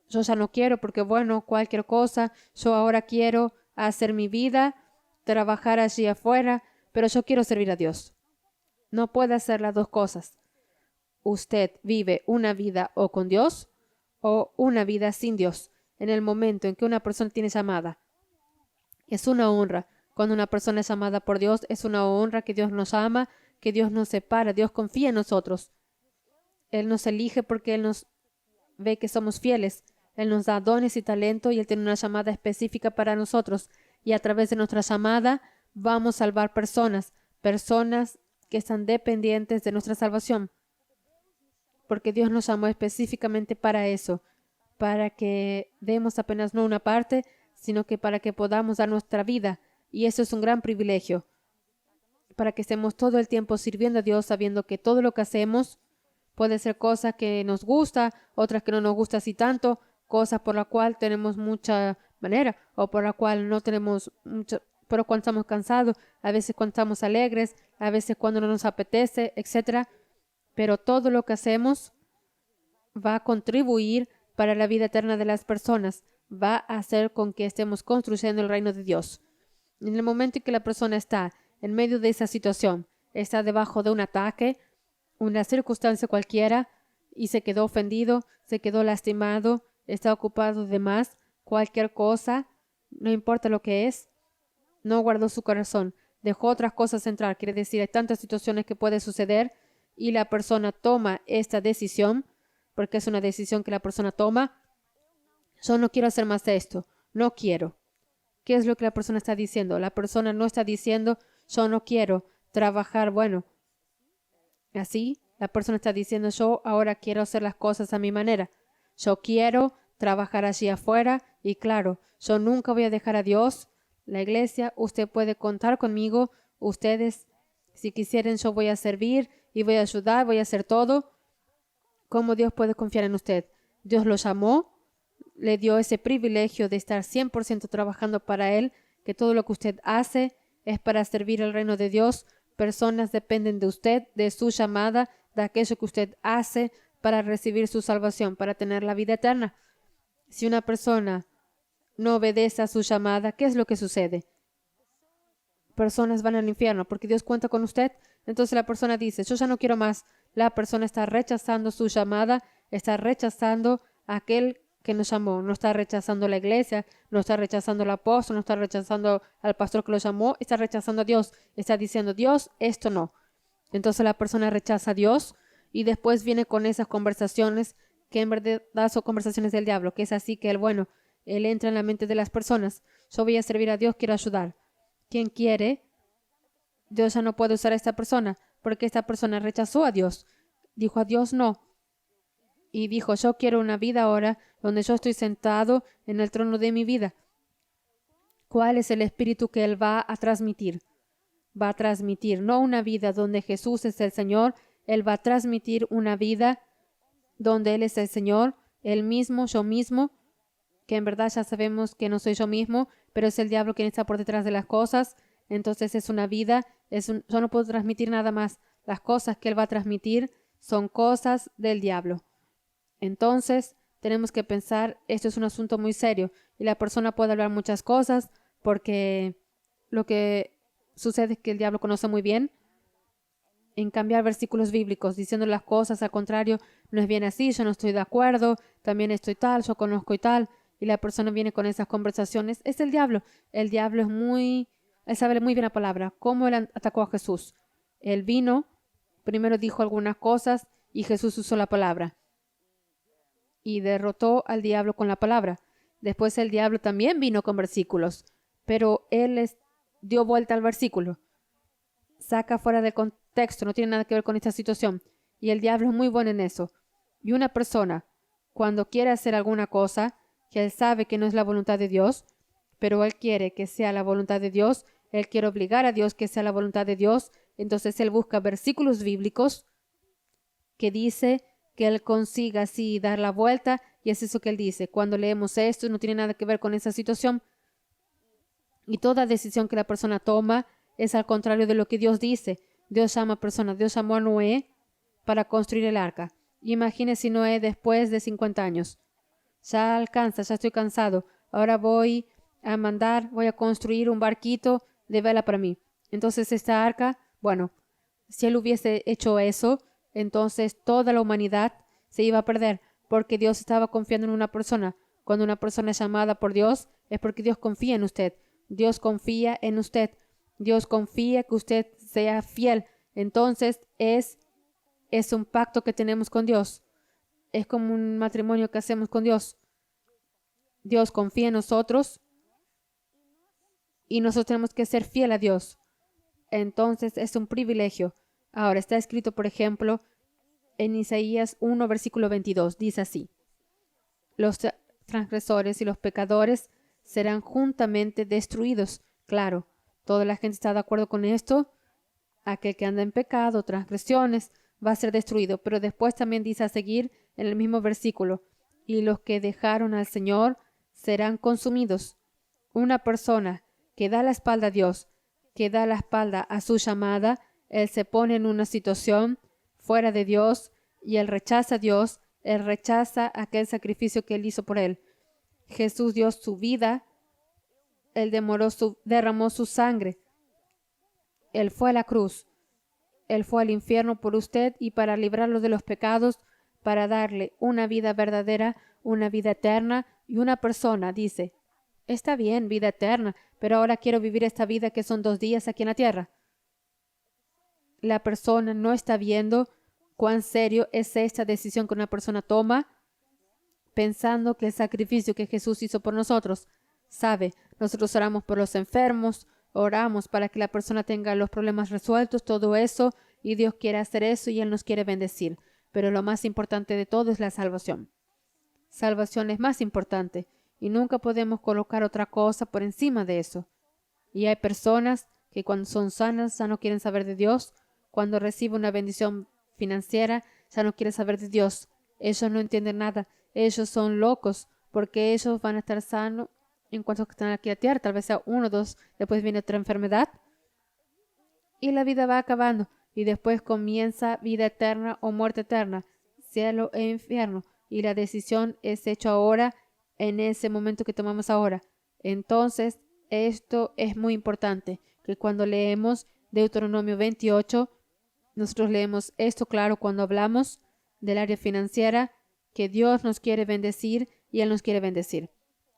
Yo ya no quiero porque, bueno, cualquier cosa. Yo ahora quiero hacer mi vida trabajar allí afuera, pero yo quiero servir a Dios. No puede hacer las dos cosas. Usted vive una vida o con Dios o una vida sin Dios. En el momento en que una persona tiene llamada, es una honra. Cuando una persona es llamada por Dios, es una honra que Dios nos ama, que Dios nos separa, Dios confía en nosotros. Él nos elige porque Él nos ve que somos fieles. Él nos da dones y talento y Él tiene una llamada específica para nosotros. Y a través de nuestra llamada vamos a salvar personas que están dependientes de nuestra salvación. Porque Dios nos llamó específicamente para eso, para que demos apenas no una parte, sino que para que podamos dar nuestra vida. Y eso es un gran privilegio, para que estemos todo el tiempo sirviendo a Dios, sabiendo que todo lo que hacemos puede ser cosas que nos gusta, otras que no nos gusta así tanto, cosas por la cual tenemos mucha manera o por la cual no tenemos mucho, pero cuando estamos cansados, a veces cuando estamos alegres, a veces cuando no nos apetece, etc. Pero todo lo que hacemos va a contribuir para la vida eterna de las personas, va a hacer con que estemos construyendo el reino de Dios. En el momento en que la persona está en medio de esa situación, está debajo de un ataque, una circunstancia cualquiera, y se quedó ofendido, se quedó lastimado, está ocupado de más, cualquier cosa, no importa lo que es, no guardó su corazón, dejó otras cosas entrar. Quiere decir, hay tantas situaciones que puede suceder y la persona toma esta decisión, porque es una decisión que la persona toma. Yo no quiero hacer más de esto, no quiero. ¿Qué es lo que la persona está diciendo? La persona no está diciendo, yo no quiero trabajar, bueno, así. La persona está diciendo, yo ahora quiero hacer las cosas a mi manera. Yo quiero trabajar allí afuera y claro, yo nunca voy a dejar a Dios. La iglesia, usted puede contar conmigo. Ustedes, si quisieren, yo voy a servir y voy a ayudar, voy a hacer todo. ¿Cómo Dios puede confiar en usted? Dios lo llamó, le dio ese privilegio de estar 100% trabajando para Él, que todo lo que usted hace es para servir el reino de Dios. Personas dependen de usted, de su llamada, de aquello que usted hace para recibir su salvación, para tener la vida eterna. Si una persona no obedece a su llamada, ¿qué es lo que sucede? Personas van al infierno porque Dios cuenta con usted. Entonces la persona dice, yo ya no quiero más. La persona está rechazando su llamada, está rechazando a aquel que nos llamó. No está rechazando la iglesia, no está rechazando al apóstol, no está rechazando al pastor que lo llamó, está rechazando a Dios. Está diciendo, Dios, esto no. Entonces la persona rechaza a Dios y después viene con esas conversaciones que en verdad son conversaciones del diablo, que es así que él entra en la mente de las personas. Yo voy a servir a Dios, quiero ayudar. ¿Quién quiere? Dios ya no puede usar a esta persona porque esta persona rechazó a Dios. Dijo a Dios no. Y dijo, yo quiero una vida ahora donde yo estoy sentado en el trono de mi vida. ¿Cuál es el espíritu que Él va a transmitir? Va a transmitir no una vida donde Jesús es el Señor. Él va a transmitir una vida donde Él es el Señor, Él mismo, yo mismo, que en verdad ya sabemos que no soy yo mismo, pero es el diablo quien está por detrás de las cosas. Entonces es una vida, yo no puedo transmitir nada más. Las cosas que Él va a transmitir son cosas del diablo. Entonces tenemos que pensar, esto es un asunto muy serio y la persona puede hablar muchas cosas porque lo que sucede es que el diablo conoce muy bien en cambiar versículos bíblicos, diciendo las cosas al contrario, no es bien así, yo no estoy de acuerdo, también estoy tal, yo conozco y tal, y la persona viene con esas conversaciones. Es el diablo. El diablo él sabe muy bien la palabra. ¿Cómo él atacó a Jesús? Él vino, primero dijo algunas cosas y Jesús usó la palabra y derrotó al diablo con la palabra. Después el diablo también vino con versículos, pero él dio vuelta al versículo. Saca fuera del contexto, no tiene nada que ver con esta situación. Y el diablo es muy bueno en eso. Y una persona, cuando quiere hacer alguna cosa, que él sabe que no es la voluntad de Dios, pero él quiere que sea la voluntad de Dios, él quiere obligar a Dios que sea la voluntad de Dios, entonces él busca versículos bíblicos que dice que él consiga así dar la vuelta, y es eso que él dice. Cuando leemos esto, no tiene nada que ver con esa situación. Y toda decisión que la persona toma es al contrario de lo que Dios dice. Dios llama a personas. Dios llamó a Noé para construir el arca. Imagínese Noé después de 50 años. Ya alcanza, ya estoy cansado. Ahora voy a construir un barquito de vela para mí. Entonces esta arca, bueno, si Él hubiese hecho eso, entonces toda la humanidad se iba a perder, porque Dios estaba confiando en una persona. Cuando una persona es llamada por Dios, es porque Dios confía en usted. Dios confía en usted. Dios confía que usted sea fiel. Entonces es un pacto que tenemos con Dios. Es como un matrimonio que hacemos con Dios. Dios confía en nosotros y nosotros tenemos que ser fiel a Dios. Entonces es un privilegio. Ahora está escrito, por ejemplo, en Isaías 1, versículo 22. Dice así: los transgresores y los pecadores serán juntamente destruidos. Claro, toda la gente está de acuerdo con esto. Aquel que anda en pecado, transgresiones, va a ser destruido. Pero después también dice a seguir en el mismo versículo: y los que dejaron al Señor serán consumidos. Una persona que da la espalda a Dios, que da la espalda a su llamada, él se pone en una situación fuera de Dios y él rechaza a Dios, él rechaza aquel sacrificio que él hizo por él. Jesús dio su vida, él derramó su sangre, él fue a la cruz, él fue al infierno por usted y para librarlo de los pecados, para darle una vida verdadera, una vida eterna. Y una persona dice: está bien, vida eterna, pero ahora quiero vivir esta vida que son 2 días aquí en la tierra. La persona no está viendo cuán serio es esta decisión que una persona toma, pensando que el sacrificio que Jesús hizo por nosotros. Sabe, nosotros oramos por los enfermos, oramos para que la persona tenga los problemas resueltos, todo eso, y Dios quiere hacer eso y Él nos quiere bendecir. Pero lo más importante de todo es la salvación. Salvación es más importante y nunca podemos colocar otra cosa por encima de eso. Y hay personas que cuando son sanas ya no quieren saber de Dios. Cuando reciben una bendición financiera ya no quieren saber de Dios. Ellos no entienden nada. Ellos son locos porque ellos van a estar sanos en cuanto están aquí a la tierra. Tal vez sea 1 o 2, después viene otra enfermedad y la vida va acabando. Y después comienza vida eterna o muerte eterna, cielo e infierno. Y la decisión es hecha ahora, en ese momento que tomamos ahora. Entonces, esto es muy importante, que cuando leemos Deuteronomio 28, nosotros leemos esto claro cuando hablamos del área financiera, que Dios nos quiere bendecir y Él nos quiere bendecir.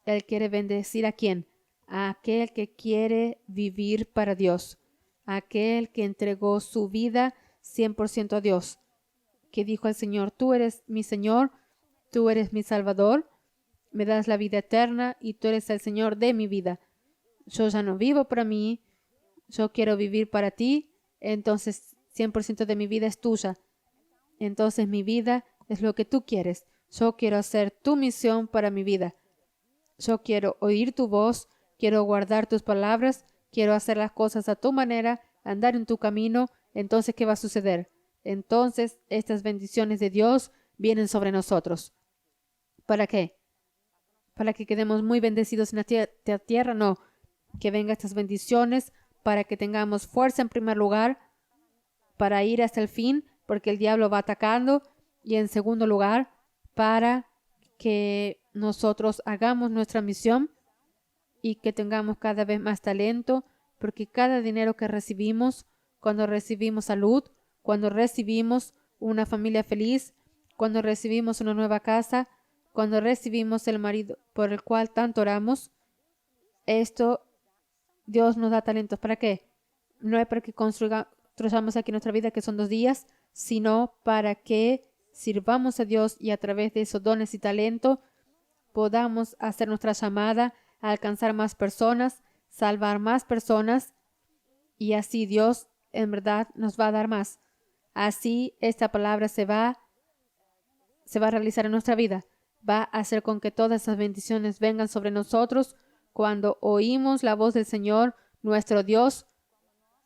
Él quiere bendecir ¿a quién? A aquel que quiere vivir para Dios. Aquel que entregó su vida 100% a Dios, que dijo al Señor: tú eres mi Señor, tú eres mi Salvador, me das la vida eterna y tú eres el Señor de mi vida. Yo ya no vivo para mí, yo quiero vivir para ti, entonces 100% de mi vida es tuya. Entonces mi vida es lo que tú quieres. Yo quiero hacer tu misión para mi vida. Yo quiero oír tu voz, quiero guardar tus palabras, quiero hacer las cosas a tu manera, andar en tu camino. Entonces, ¿qué va a suceder? Entonces, estas bendiciones de Dios vienen sobre nosotros. ¿Para qué? ¿Para que quedemos muy bendecidos en la tierra? No. Que vengan estas bendiciones para que tengamos fuerza en primer lugar, para ir hasta el fin, porque el diablo va atacando. Y en segundo lugar, para que nosotros hagamos nuestra misión y que tengamos cada vez más talento, porque cada dinero que recibimos, cuando recibimos salud, cuando recibimos una familia feliz, cuando recibimos una nueva casa, cuando recibimos el marido por el cual tanto oramos, esto Dios nos da talentos. ¿Para qué? No es para que construyamos aquí nuestra vida, que son 2 días, sino para que sirvamos a Dios y a través de esos dones y talento podamos hacer nuestra llamada, alcanzar más personas, salvar más personas, y así Dios en verdad nos va a dar más. Así esta palabra se va a realizar en nuestra vida. Va a hacer con que todas esas bendiciones vengan sobre nosotros cuando oímos la voz del Señor, nuestro Dios,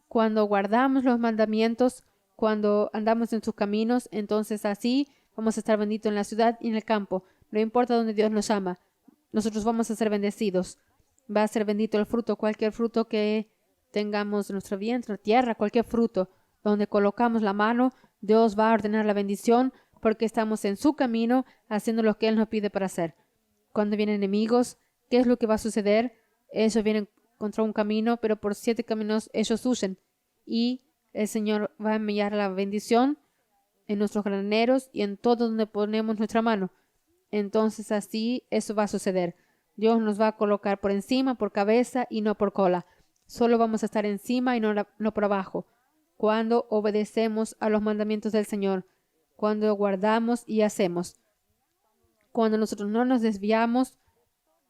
cuando guardamos los mandamientos, cuando andamos en sus caminos. Entonces así vamos a estar benditos en la ciudad y en el campo. No importa dónde Dios nos llama, nosotros vamos a ser bendecidos. Va a ser bendito el fruto, cualquier fruto que tengamos en nuestro vientre, tierra, cualquier fruto. Donde colocamos la mano, Dios va a ordenar la bendición porque estamos en su camino haciendo lo que Él nos pide para hacer. Cuando vienen enemigos, ¿qué es lo que va a suceder? Ellos vienen contra un camino, pero por 7 caminos ellos huyen. Y el Señor va a enviar la bendición en nuestros graneros y en todo donde ponemos nuestra mano. Entonces así eso va a suceder. Dios nos va a colocar por encima, por cabeza y no por cola. Solo vamos a estar encima y no por abajo. Cuando obedecemos a los mandamientos del Señor, cuando guardamos y hacemos, cuando nosotros no nos desviamos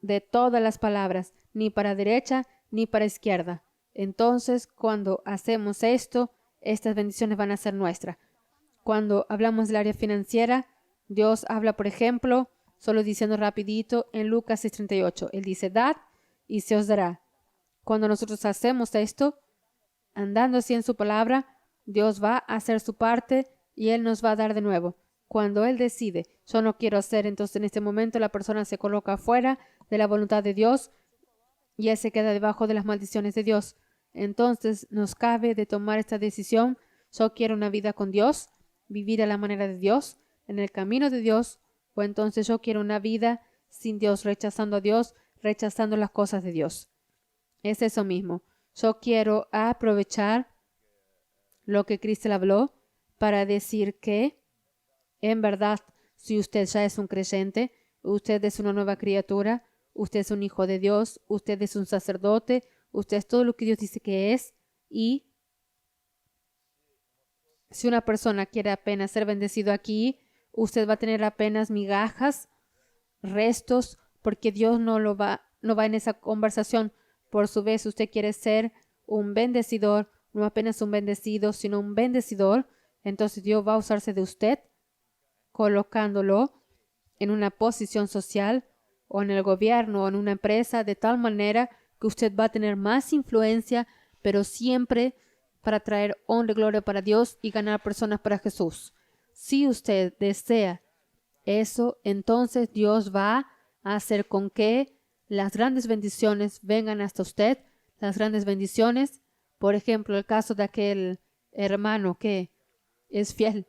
de todas las palabras, ni para derecha ni para izquierda. Entonces, cuando hacemos esto, estas bendiciones van a ser nuestras. Cuando hablamos del área financiera, Dios habla, por ejemplo, solo diciendo rapidito en Lucas 6:38. Él dice, dad y se os dará. Cuando nosotros hacemos esto, andando así en su palabra, Dios va a hacer su parte y Él nos va a dar de nuevo. Cuando Él decide, yo no quiero hacer, entonces en este momento la persona se coloca fuera de la voluntad de Dios y Él se queda debajo de las maldiciones de Dios. Entonces nos cabe de tomar esta decisión. Yo quiero una vida con Dios, vivir a la manera de Dios, en el camino de Dios, o entonces yo quiero una vida sin Dios, rechazando a Dios, rechazando las cosas de Dios. Es eso mismo. Yo quiero aprovechar lo que Cristo habló para decir que, en verdad, si usted ya es un creyente, usted es una nueva criatura, usted es un hijo de Dios, usted es un sacerdote, usted es todo lo que Dios dice que es, y si una persona quiere apenas ser bendecido aquí, usted va a tener apenas migajas, restos, porque Dios no va en esa conversación. Por su vez, usted quiere ser un bendecidor, no apenas un bendecido, sino un bendecidor. Entonces Dios va a usarse de usted, colocándolo en una posición social o en el gobierno o en una empresa, de tal manera que usted va a tener más influencia, pero siempre para traer honra y gloria para Dios y ganar personas para Jesús. Si usted desea eso, entonces Dios va a hacer con que las grandes bendiciones vengan hasta usted, las grandes bendiciones. Por ejemplo, el caso de aquel hermano que es fiel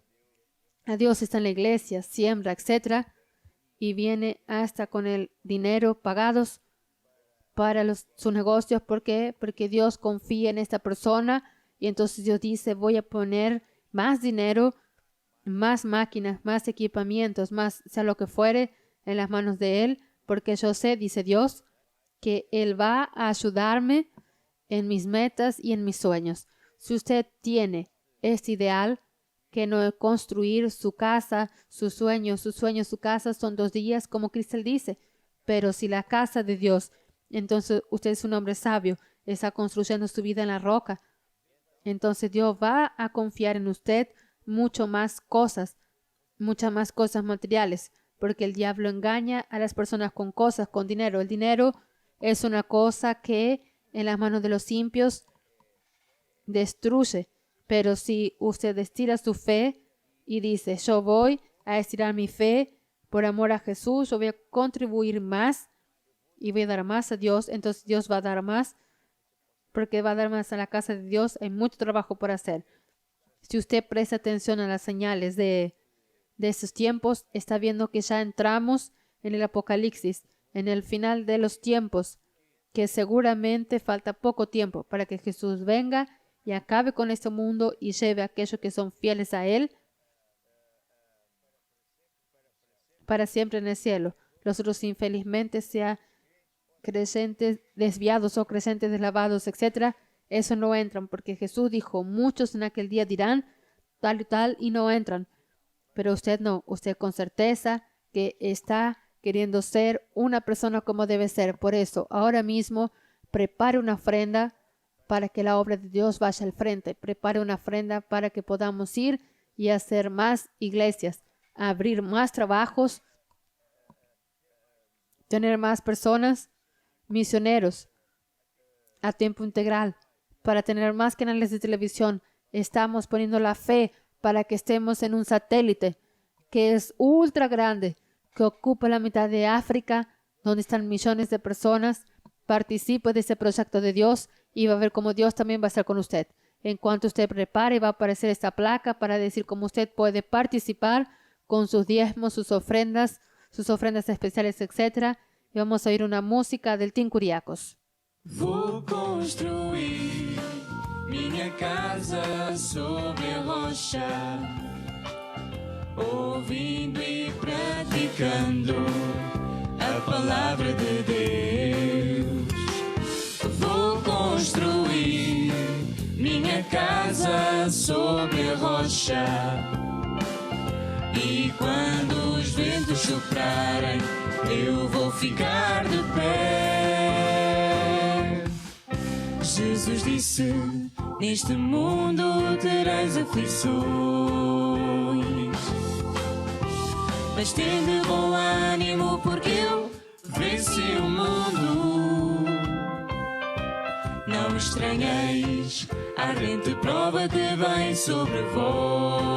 a Dios, está en la iglesia, siembra, etcétera, y viene hasta con el dinero pagados para sus negocios. ¿Por qué? Porque Dios confía en esta persona y entonces Dios dice, voy a poner más dinero, más máquinas, más equipamientos, más sea lo que fuere en las manos de Él, porque yo sé, dice Dios, que Él va a ayudarme en mis metas y en mis sueños. Si usted tiene este ideal, que no construir su casa, su sueño, su casa son 2 días, como Cristo dice, pero si la casa de Dios, entonces usted es un hombre sabio, está construyendo su vida en la roca, entonces Dios va a confiar en usted muchas más cosas materiales, porque el diablo engaña a las personas con cosas, con dinero. El dinero es una cosa que en las manos de los impios destruye. Pero si usted estira su fe y dice, yo voy a estirar mi fe por amor a Jesús, yo voy a contribuir más y voy a dar más a Dios, entonces Dios va a dar más, porque va a dar más a la casa de Dios. Hay mucho trabajo por hacer. Si usted presta atención a las señales de estos tiempos, está viendo que ya entramos en el Apocalipsis, en el final de los tiempos, que seguramente falta poco tiempo para que Jesús venga y acabe con este mundo y lleve a aquellos que son fieles a Él para siempre en el cielo. Los otros infelizmente, sea creyentes desviados o creyentes deslavados, etc., eso no entran, porque Jesús dijo, muchos en aquel día dirán tal y tal y no entran. Pero usted no, usted con certeza que está queriendo ser una persona como debe ser. Por eso, ahora mismo, prepare una ofrenda para que la obra de Dios vaya al frente. Prepare una ofrenda para que podamos ir y hacer más iglesias, abrir más trabajos, tener más personas, misioneros a tiempo integral, para tener más canales de televisión. Estamos poniendo la fe para que estemos en un satélite que es ultra grande, que ocupa la mitad de África, donde están millones de personas. Participe de ese proyecto de Dios y va a ver cómo Dios también va a estar con usted. En cuanto usted prepare, va a aparecer esta placa para decir cómo usted puede participar con sus diezmos, sus ofrendas especiales, etc. Y vamos a oír una música del Team Curiacos. Vou construir minha casa sobre a rocha, ouvindo e praticando a palavra de Deus. Vou construir minha casa sobre a rocha, e quando os ventos soprarem, eu vou ficar de pé. Jesus disse: neste mundo tereis aflições, mas tende bom ânimo, porque eu venci o mundo. Não estranheis a ardente prova que vem sobre vós,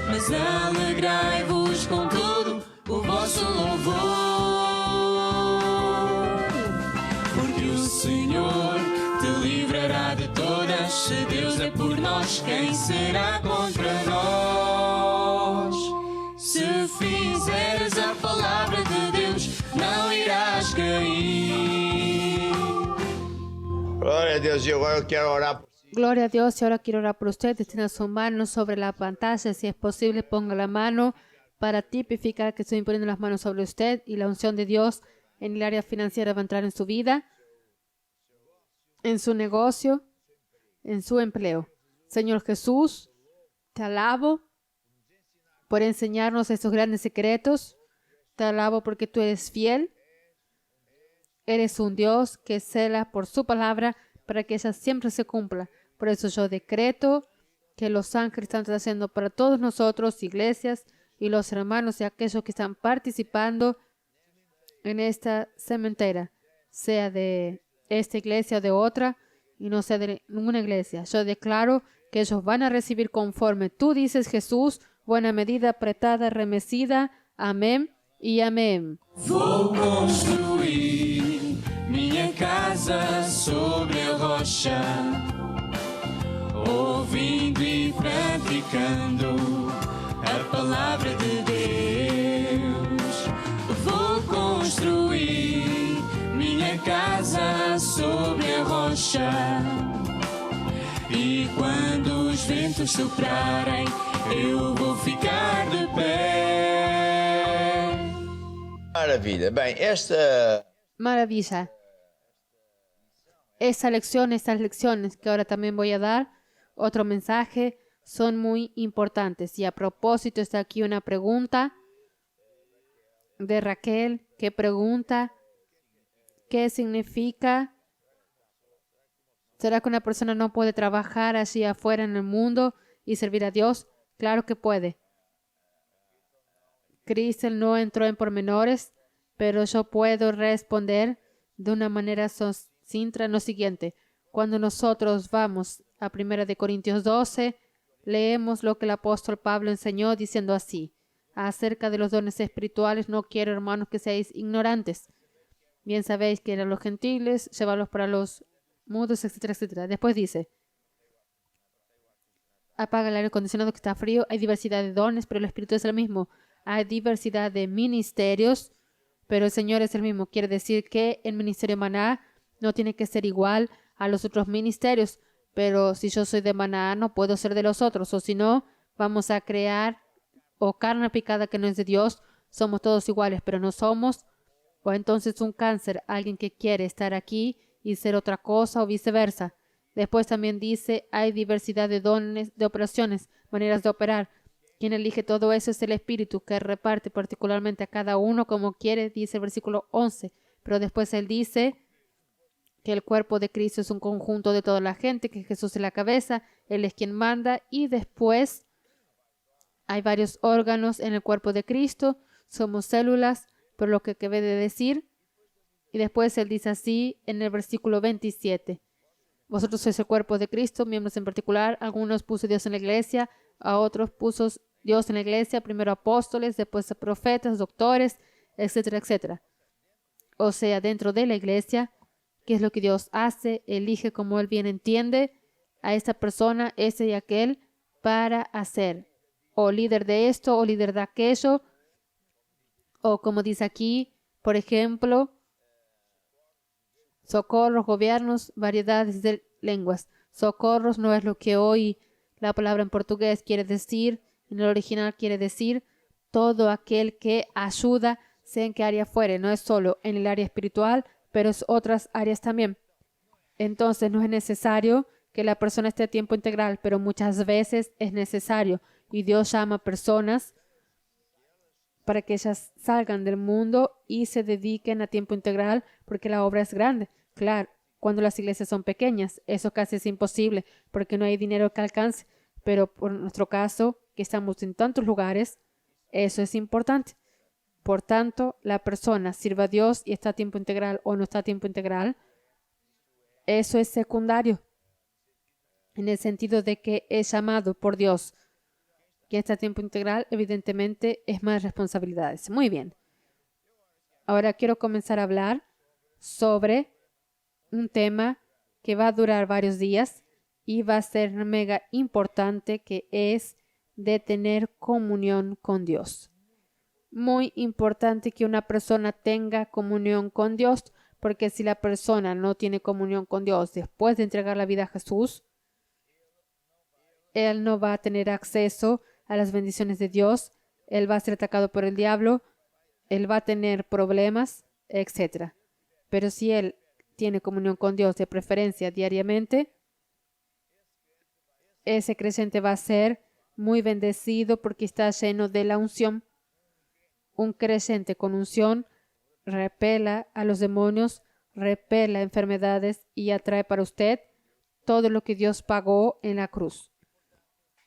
mas alegrai-vos com todo o vosso louvor, porque o Senhor te livrará de todas. Se Deus é por nós, quem será contra nós? Se fizeres a palavra de Deus, não irás cair. Glória a Deus. E agora eu quero orar. Gloria a Dios. Y ahora quiero orar por usted. Extienda su mano sobre la pantalla. Si es posible, ponga la mano para tipificar que estoy poniendo las manos sobre usted, y la unción de Dios en el área financiera va a entrar en su vida, en su negocio, en su empleo. Señor Jesús, te alabo por enseñarnos estos grandes secretos. Te alabo porque tú eres fiel. Eres un Dios que cela por su palabra para que ella siempre se cumpla. Por eso yo decreto que los ángeles están trayendo para todos nosotros, iglesias y los hermanos y aquellos que están participando en esta cementera, sea de esta iglesia o de otra, y no sea de ninguna iglesia. Yo declaro que ellos van a recibir conforme tú dices, Jesús, buena medida, apretada, remecida. Amén y amén. Vou construir minha casa sobre a rocha, ouvindo e praticando a palavra de Deus. Vou construir minha casa sobre a rocha, e quando os ventos soprarem, eu vou ficar de pé. Maravilha. Bem, esta Maravilla. Estas lecciones que ahora también voy a dar, otro mensaje, son muy importantes. Y a propósito, está aquí una pregunta de Raquel, que pregunta: ¿qué significa? ¿Será que una persona no puede trabajar allí afuera en el mundo y servir a Dios? Claro que puede. Crystal no entró en pormenores, pero yo puedo responder de una manera sucinta lo siguiente. Cuando nosotros vamos a 1 Corintios 12, leemos lo que el apóstol Pablo enseñó, diciendo así: acerca de los dones espirituales, no quiero, hermanos, que seáis ignorantes. Bien sabéis que eran los gentiles, llevarlos para los mudos, etcétera, etcétera. Después dice: apaga el aire acondicionado que está frío. Hay diversidad de dones, pero el Espíritu es el mismo. Hay diversidad de ministerios, pero el Señor es el mismo. Quiere decir que el ministerio Maná no tiene que ser igual a los otros ministerios. Pero si yo soy de Maná, no puedo ser de los otros. O si no, vamos a crear carne picada que no es de Dios. Somos todos iguales, pero no somos. O entonces un cáncer, alguien que quiere estar aquí y ser otra cosa, o viceversa. Después también dice: hay diversidad de dones, de operaciones, maneras de operar. Quien elige todo eso es el Espíritu, que reparte particularmente a cada uno como quiere, dice el versículo 11. Pero después él dice que el cuerpo de Cristo es un conjunto de toda la gente, que Jesús es la cabeza, Él es quien manda. Y después hay varios órganos en el cuerpo de Cristo, somos células, por lo que acabé de decir. Y después él dice así en el versículo 27. Vosotros sois el cuerpo de Cristo, miembros en particular. Algunos puso Dios en la iglesia, a otros puso Dios en la iglesia, primero apóstoles, después profetas, doctores, etcétera, etcétera. O sea, dentro de la iglesia, ¿qué es lo que Dios hace? Elige como Él bien entiende a esta persona, ese y aquel, para hacer o líder de esto o líder de aquello. O como dice aquí, por ejemplo, Socorros, gobiernos, variedades de lenguas. Socorros no es lo que hoy la palabra en portugués quiere decir. En el original quiere decir todo aquel que ayuda, sea en qué área fuere. No es solo en el área espiritual, pero es otras áreas también. Entonces no es necesario que la persona esté a tiempo integral, pero muchas veces es necesario. Y Dios llama a personas para que ellas salgan del mundo y se dediquen a tiempo integral, porque la obra es grande. Claro, cuando las iglesias son pequeñas, eso casi es imposible, porque no hay dinero que alcance. Pero por nuestro caso, que estamos en tantos lugares, eso es importante. Por tanto, la persona sirva a Dios y está a tiempo integral o no está a tiempo integral, eso es secundario, en el sentido de que es llamado por Dios. Quien está a tiempo integral, evidentemente, es más responsabilidades. Muy bien. Ahora quiero comenzar a hablar sobre un tema que va a durar varios días y va a ser mega importante, que es de tener comunión con Dios. Muy importante que una persona tenga comunión con Dios, porque si la persona no tiene comunión con Dios después de entregar la vida a Jesús, él no va a tener acceso a las bendiciones de Dios, él va a ser atacado por el diablo, él va a tener problemas, etc. Pero si él tiene comunión con Dios, de preferencia diariamente, ese creyente va a ser muy bendecido porque está lleno de la unción. Un creyente con unción repela a los demonios, repela enfermedades y atrae para usted todo lo que Dios pagó en la cruz.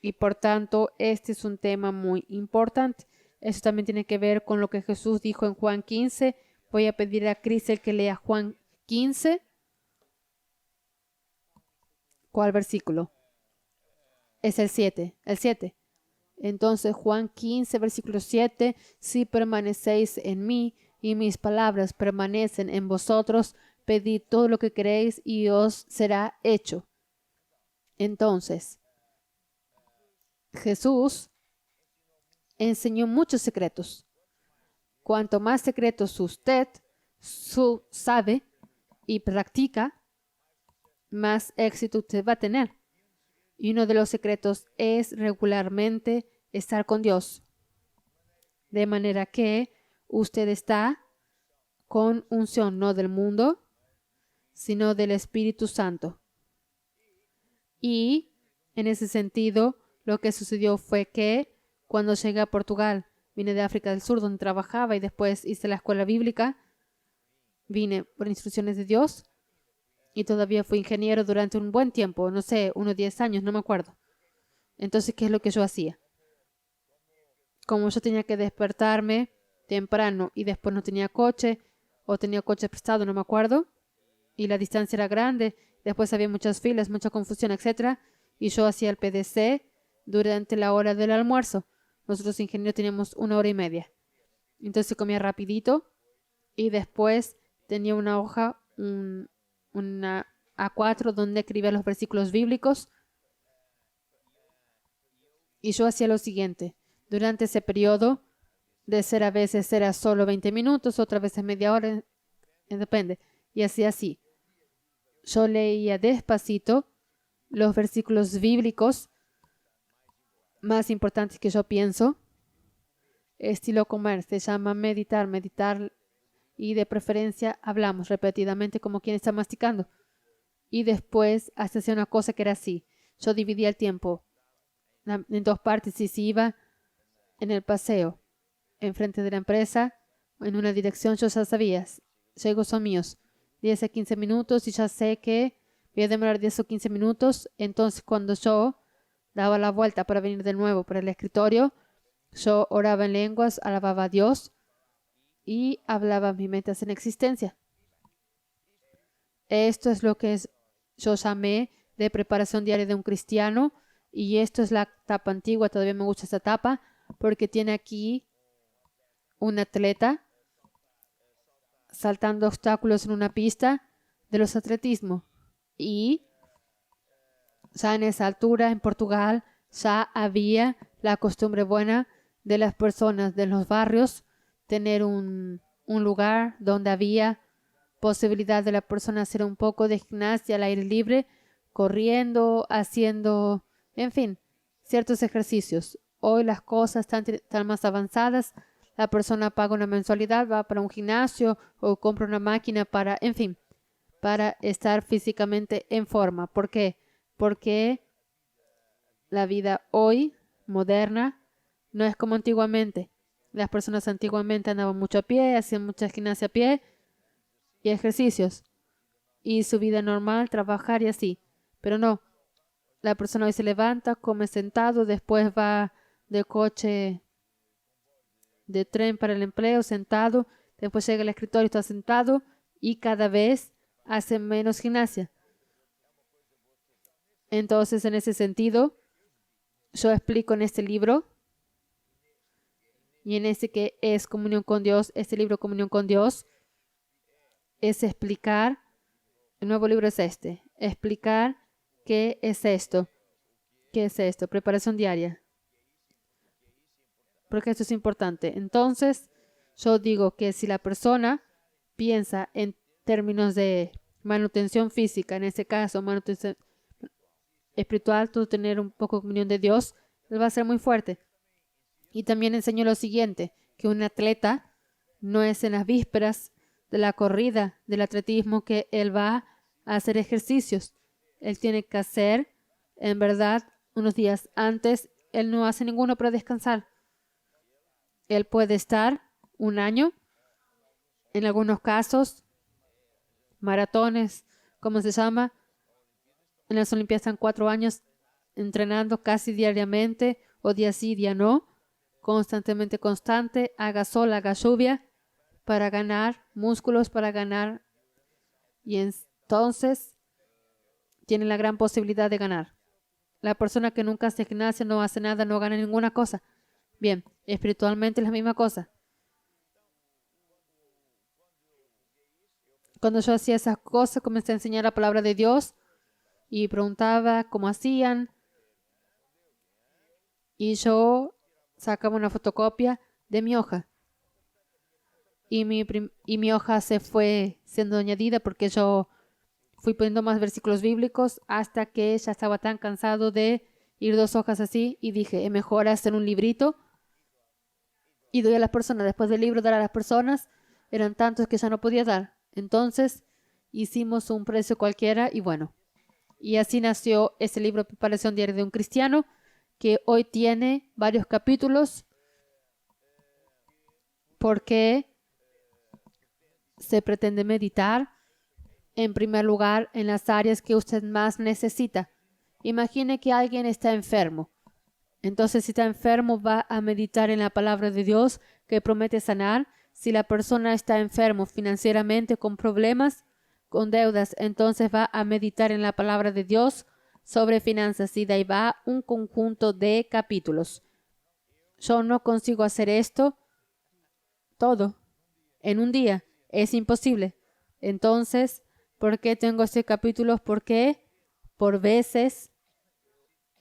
Y por tanto, este es un tema muy importante. Eso también tiene que ver con lo que Jesús dijo en Juan 15. Voy a pedir a Crisel que lea Juan 15. ¿Cuál versículo? Es el 7. El 7. Entonces Juan 15, versículo 7. Si permanecéis en mí y mis palabras permanecen en vosotros, pedid todo lo que queréis y os será hecho. Entonces, Jesús enseñó muchos secretos. Cuanto más secretos usted sabe y practica, más éxito usted va a tener. Y uno de los secretos es regularmente estar con Dios. De manera que usted está con unción no del mundo, sino del Espíritu Santo. Y en ese sentido, lo que sucedió fue que cuando llegué a Portugal, vine de África del Sur, donde trabajaba, y después hice la escuela bíblica. Vine por instrucciones de Dios y todavía fui ingeniero durante un buen tiempo, no sé, unos 10 años, no me acuerdo. Entonces, ¿qué es lo que yo hacía? Como yo tenía que despertarme temprano y después no tenía coche, o tenía coche prestado, no me acuerdo, y la distancia era grande, después había muchas filas, mucha confusión, etc. Y yo hacía el PDC durante la hora del almuerzo. Nosotros ingenieros teníamos 1 hora y media. Entonces comía rapidito y después tenía una hoja, una A4 donde escribía los versículos bíblicos. Y yo hacía lo siguiente. Durante ese periodo, de ser a veces era solo 20 minutos, otras veces media hora, depende. Y hacía así. Yo leía despacito los versículos bíblicos más importantes que yo pienso. Estilo comer, se llama meditar, y de preferencia hablamos repetidamente como quien está masticando. Y después hacía una cosa que era así. Yo dividía el tiempo en 2 partes y si iba en el paseo, enfrente de la empresa, en una dirección, yo ya sabía, llego son míos, 10 a 15 minutos y ya sé que voy a demorar 10 o 15 minutos. Entonces cuando yo daba la vuelta para venir de nuevo por el escritorio, yo oraba en lenguas, alababa a Dios y hablaba mis metas en existencia. Esto es lo que yo llamé de preparación diaria de un cristiano, y esto es la etapa antigua. Todavía me gusta esta etapa porque tiene aquí un atleta saltando obstáculos en una pista de los atletismo, y ya en esa altura en Portugal ya había la costumbre buena de las personas de los barrios tener un lugar donde había posibilidad de la persona hacer un poco de gimnasia al aire libre, corriendo, haciendo, en fin, ciertos ejercicios. Hoy las cosas están más avanzadas. La persona paga una mensualidad, va para un gimnasio o compra una máquina para, en fin, para estar físicamente en forma. ¿Por qué? Porque la vida hoy, moderna, no es como antiguamente. Las personas antiguamente andaban mucho a pie, hacían mucha gimnasia a pie y ejercicios. Y su vida normal, trabajar y así. Pero no, la persona hoy se levanta, come sentado, después va de coche, de tren para el empleo, sentado, después llega al escritorio, está sentado y cada vez hace menos gimnasia. Entonces, en ese sentido, yo explico en este libro y en este que es Comunión con Dios, este libro Comunión con Dios, es explicar, el nuevo libro es explicar qué es esto, preparación diaria. Porque esto es importante. Entonces, yo digo que si la persona piensa en términos de manutención física, en este caso, manutención espiritual, todo tener un poco de comunión de Dios, él va a ser muy fuerte. Y también enseño lo siguiente, que un atleta no es en las vísperas de la corrida, del atletismo, que él va a hacer ejercicios. Él tiene que hacer, en verdad, unos días antes, él no hace ninguno para descansar. Él puede estar un año, en algunos casos, maratones, ¿cómo se llama? En las Olimpiadas están 4 años entrenando casi diariamente, o día sí, día no, constantemente constante, haga sol, haga lluvia, para ganar músculos, para ganar. Y entonces tiene la gran posibilidad de ganar. La persona que nunca hace gimnasia, no hace nada, no gana ninguna cosa. Bien, espiritualmente es la misma cosa. Cuando yo hacía esas cosas, comencé a enseñar la palabra de Dios y preguntaba cómo hacían. Y yo sacaba una fotocopia de mi hoja. Y mi hoja se fue siendo añadida porque yo fui poniendo más versículos bíblicos hasta que ya estaba tan cansado de ir 2 hojas así y dije, es mejor hacer un librito y doy a las personas. Después del libro, dar a las personas, eran tantos que ya no podía dar. Entonces hicimos un precio cualquiera y bueno. Y así nació ese libro, Preparación Diaria de un Cristiano, que hoy tiene varios capítulos porque se pretende meditar en primer lugar en las áreas que usted más necesita. Imagine que alguien está enfermo. Entonces, si está enfermo, va a meditar en la palabra de Dios que promete sanar. Si la persona está enfermo financieramente, con problemas, con deudas, entonces va a meditar en la palabra de Dios sobre finanzas y de ahí va un conjunto de capítulos. Yo no consigo hacer esto todo en un día. Es imposible. Entonces, ¿por qué tengo estos capítulos? Porque por veces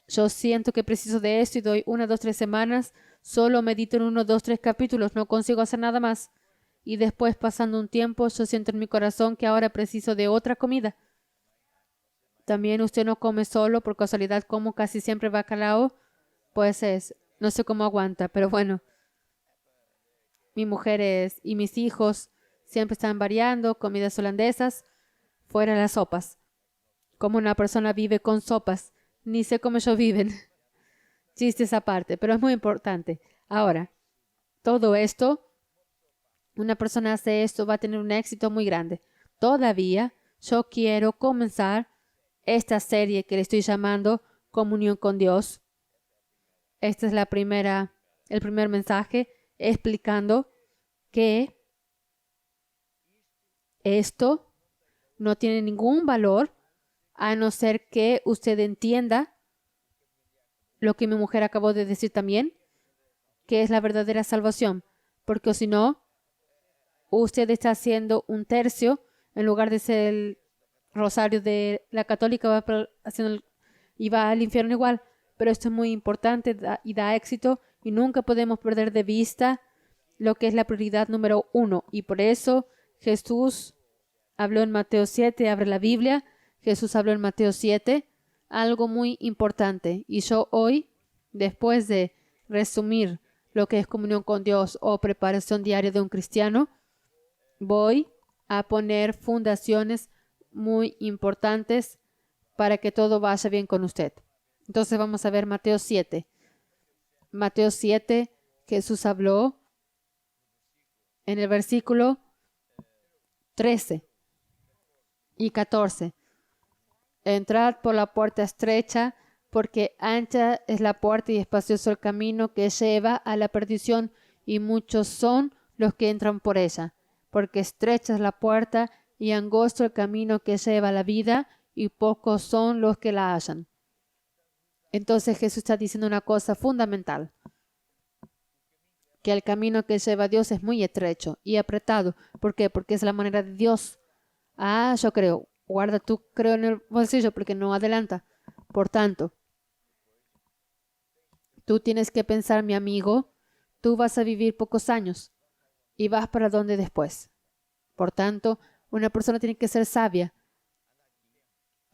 yo siento que preciso de esto y doy 1, 2, 3 semanas, solo medito en 1, 2, 3 capítulos, no consigo hacer nada más. Y después, pasando un tiempo, yo siento en mi corazón que ahora preciso de otra comida. También usted no come solo, por casualidad como casi siempre bacalao, pues no sé cómo aguanta, pero bueno. Mis mujeres y mis hijos siempre están variando, comidas holandesas, fuera las sopas. Como una persona vive con sopas, ni sé cómo ellos viven. Chistes aparte, pero es muy importante. Ahora, todo esto, una persona hace esto, va a tener un éxito muy grande. Todavía, yo quiero comenzar esta serie que le estoy llamando Comunión con Dios. Esta es el primer mensaje explicando que esto no tiene ningún valor a no ser que usted entienda lo que mi mujer acabó de decir también, que es la verdadera salvación. Porque si no, usted está haciendo un tercio en lugar de ser el rosario de la católica, y va al infierno igual. Pero esto es muy importante y da éxito y nunca podemos perder de vista lo que es la prioridad número 1. Y por eso Jesús habló en Mateo 7, abre la Biblia. Jesús habló en Mateo 7, algo muy importante. Y yo hoy, después de resumir lo que es comunión con Dios o preparación diaria de un cristiano, voy a poner fundaciones muy importantes para que todo vaya bien con usted. Entonces vamos a ver Mateo 7. Mateo 7, Jesús habló en el versículo 13 y 14. Entrad por la puerta estrecha, porque ancha es la puerta y espacioso el camino que lleva a la perdición, y muchos son los que entran por ella. Porque estrecha es la puerta y angosto el camino que lleva a la vida, y pocos son los que la hallan. Entonces Jesús está diciendo una cosa fundamental, que el camino que lleva a Dios es muy estrecho y apretado. ¿Por qué? Porque es la manera de Dios. Yo creo. Guarda tu creo en el bolsillo porque no adelanta. Por tanto, tú tienes que pensar, mi amigo, tú vas a vivir pocos años y vas para dónde después. Por tanto, una persona tiene que ser sabia.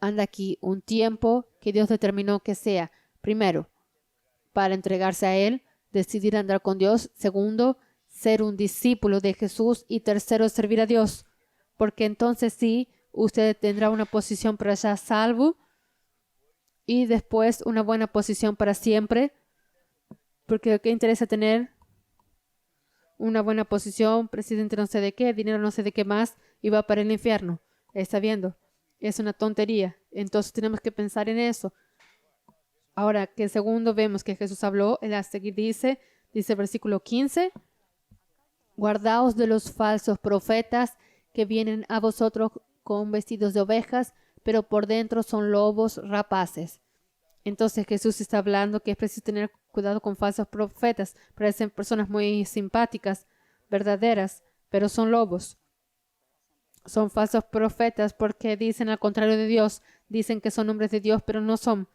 Anda aquí un tiempo que Dios determinó que sea, primero, para entregarse a Él, decidir andar con Dios. Segundo, ser un discípulo de Jesús. Y tercero, servir a Dios. Porque entonces sí, usted tendrá una posición para allá salvo y después una buena posición para siempre. Porque ¿qué interesa tener una buena posición, presidente no sé de qué, dinero no sé de qué más, y va para el infierno? ¿Está viendo? Es una tontería. Entonces tenemos que pensar en eso. Ahora, que segundo vemos que Jesús habló, él a seguir dice versículo 15, guardaos de los falsos profetas que vienen a vosotros con vestidos de ovejas, pero por dentro son lobos rapaces. Entonces Jesús está hablando que es preciso tener cuidado con falsos profetas. Parecen personas muy simpáticas, verdaderas, pero son lobos. Son falsos profetas porque dicen al contrario de Dios. Dicen que son hombres de Dios, pero no son.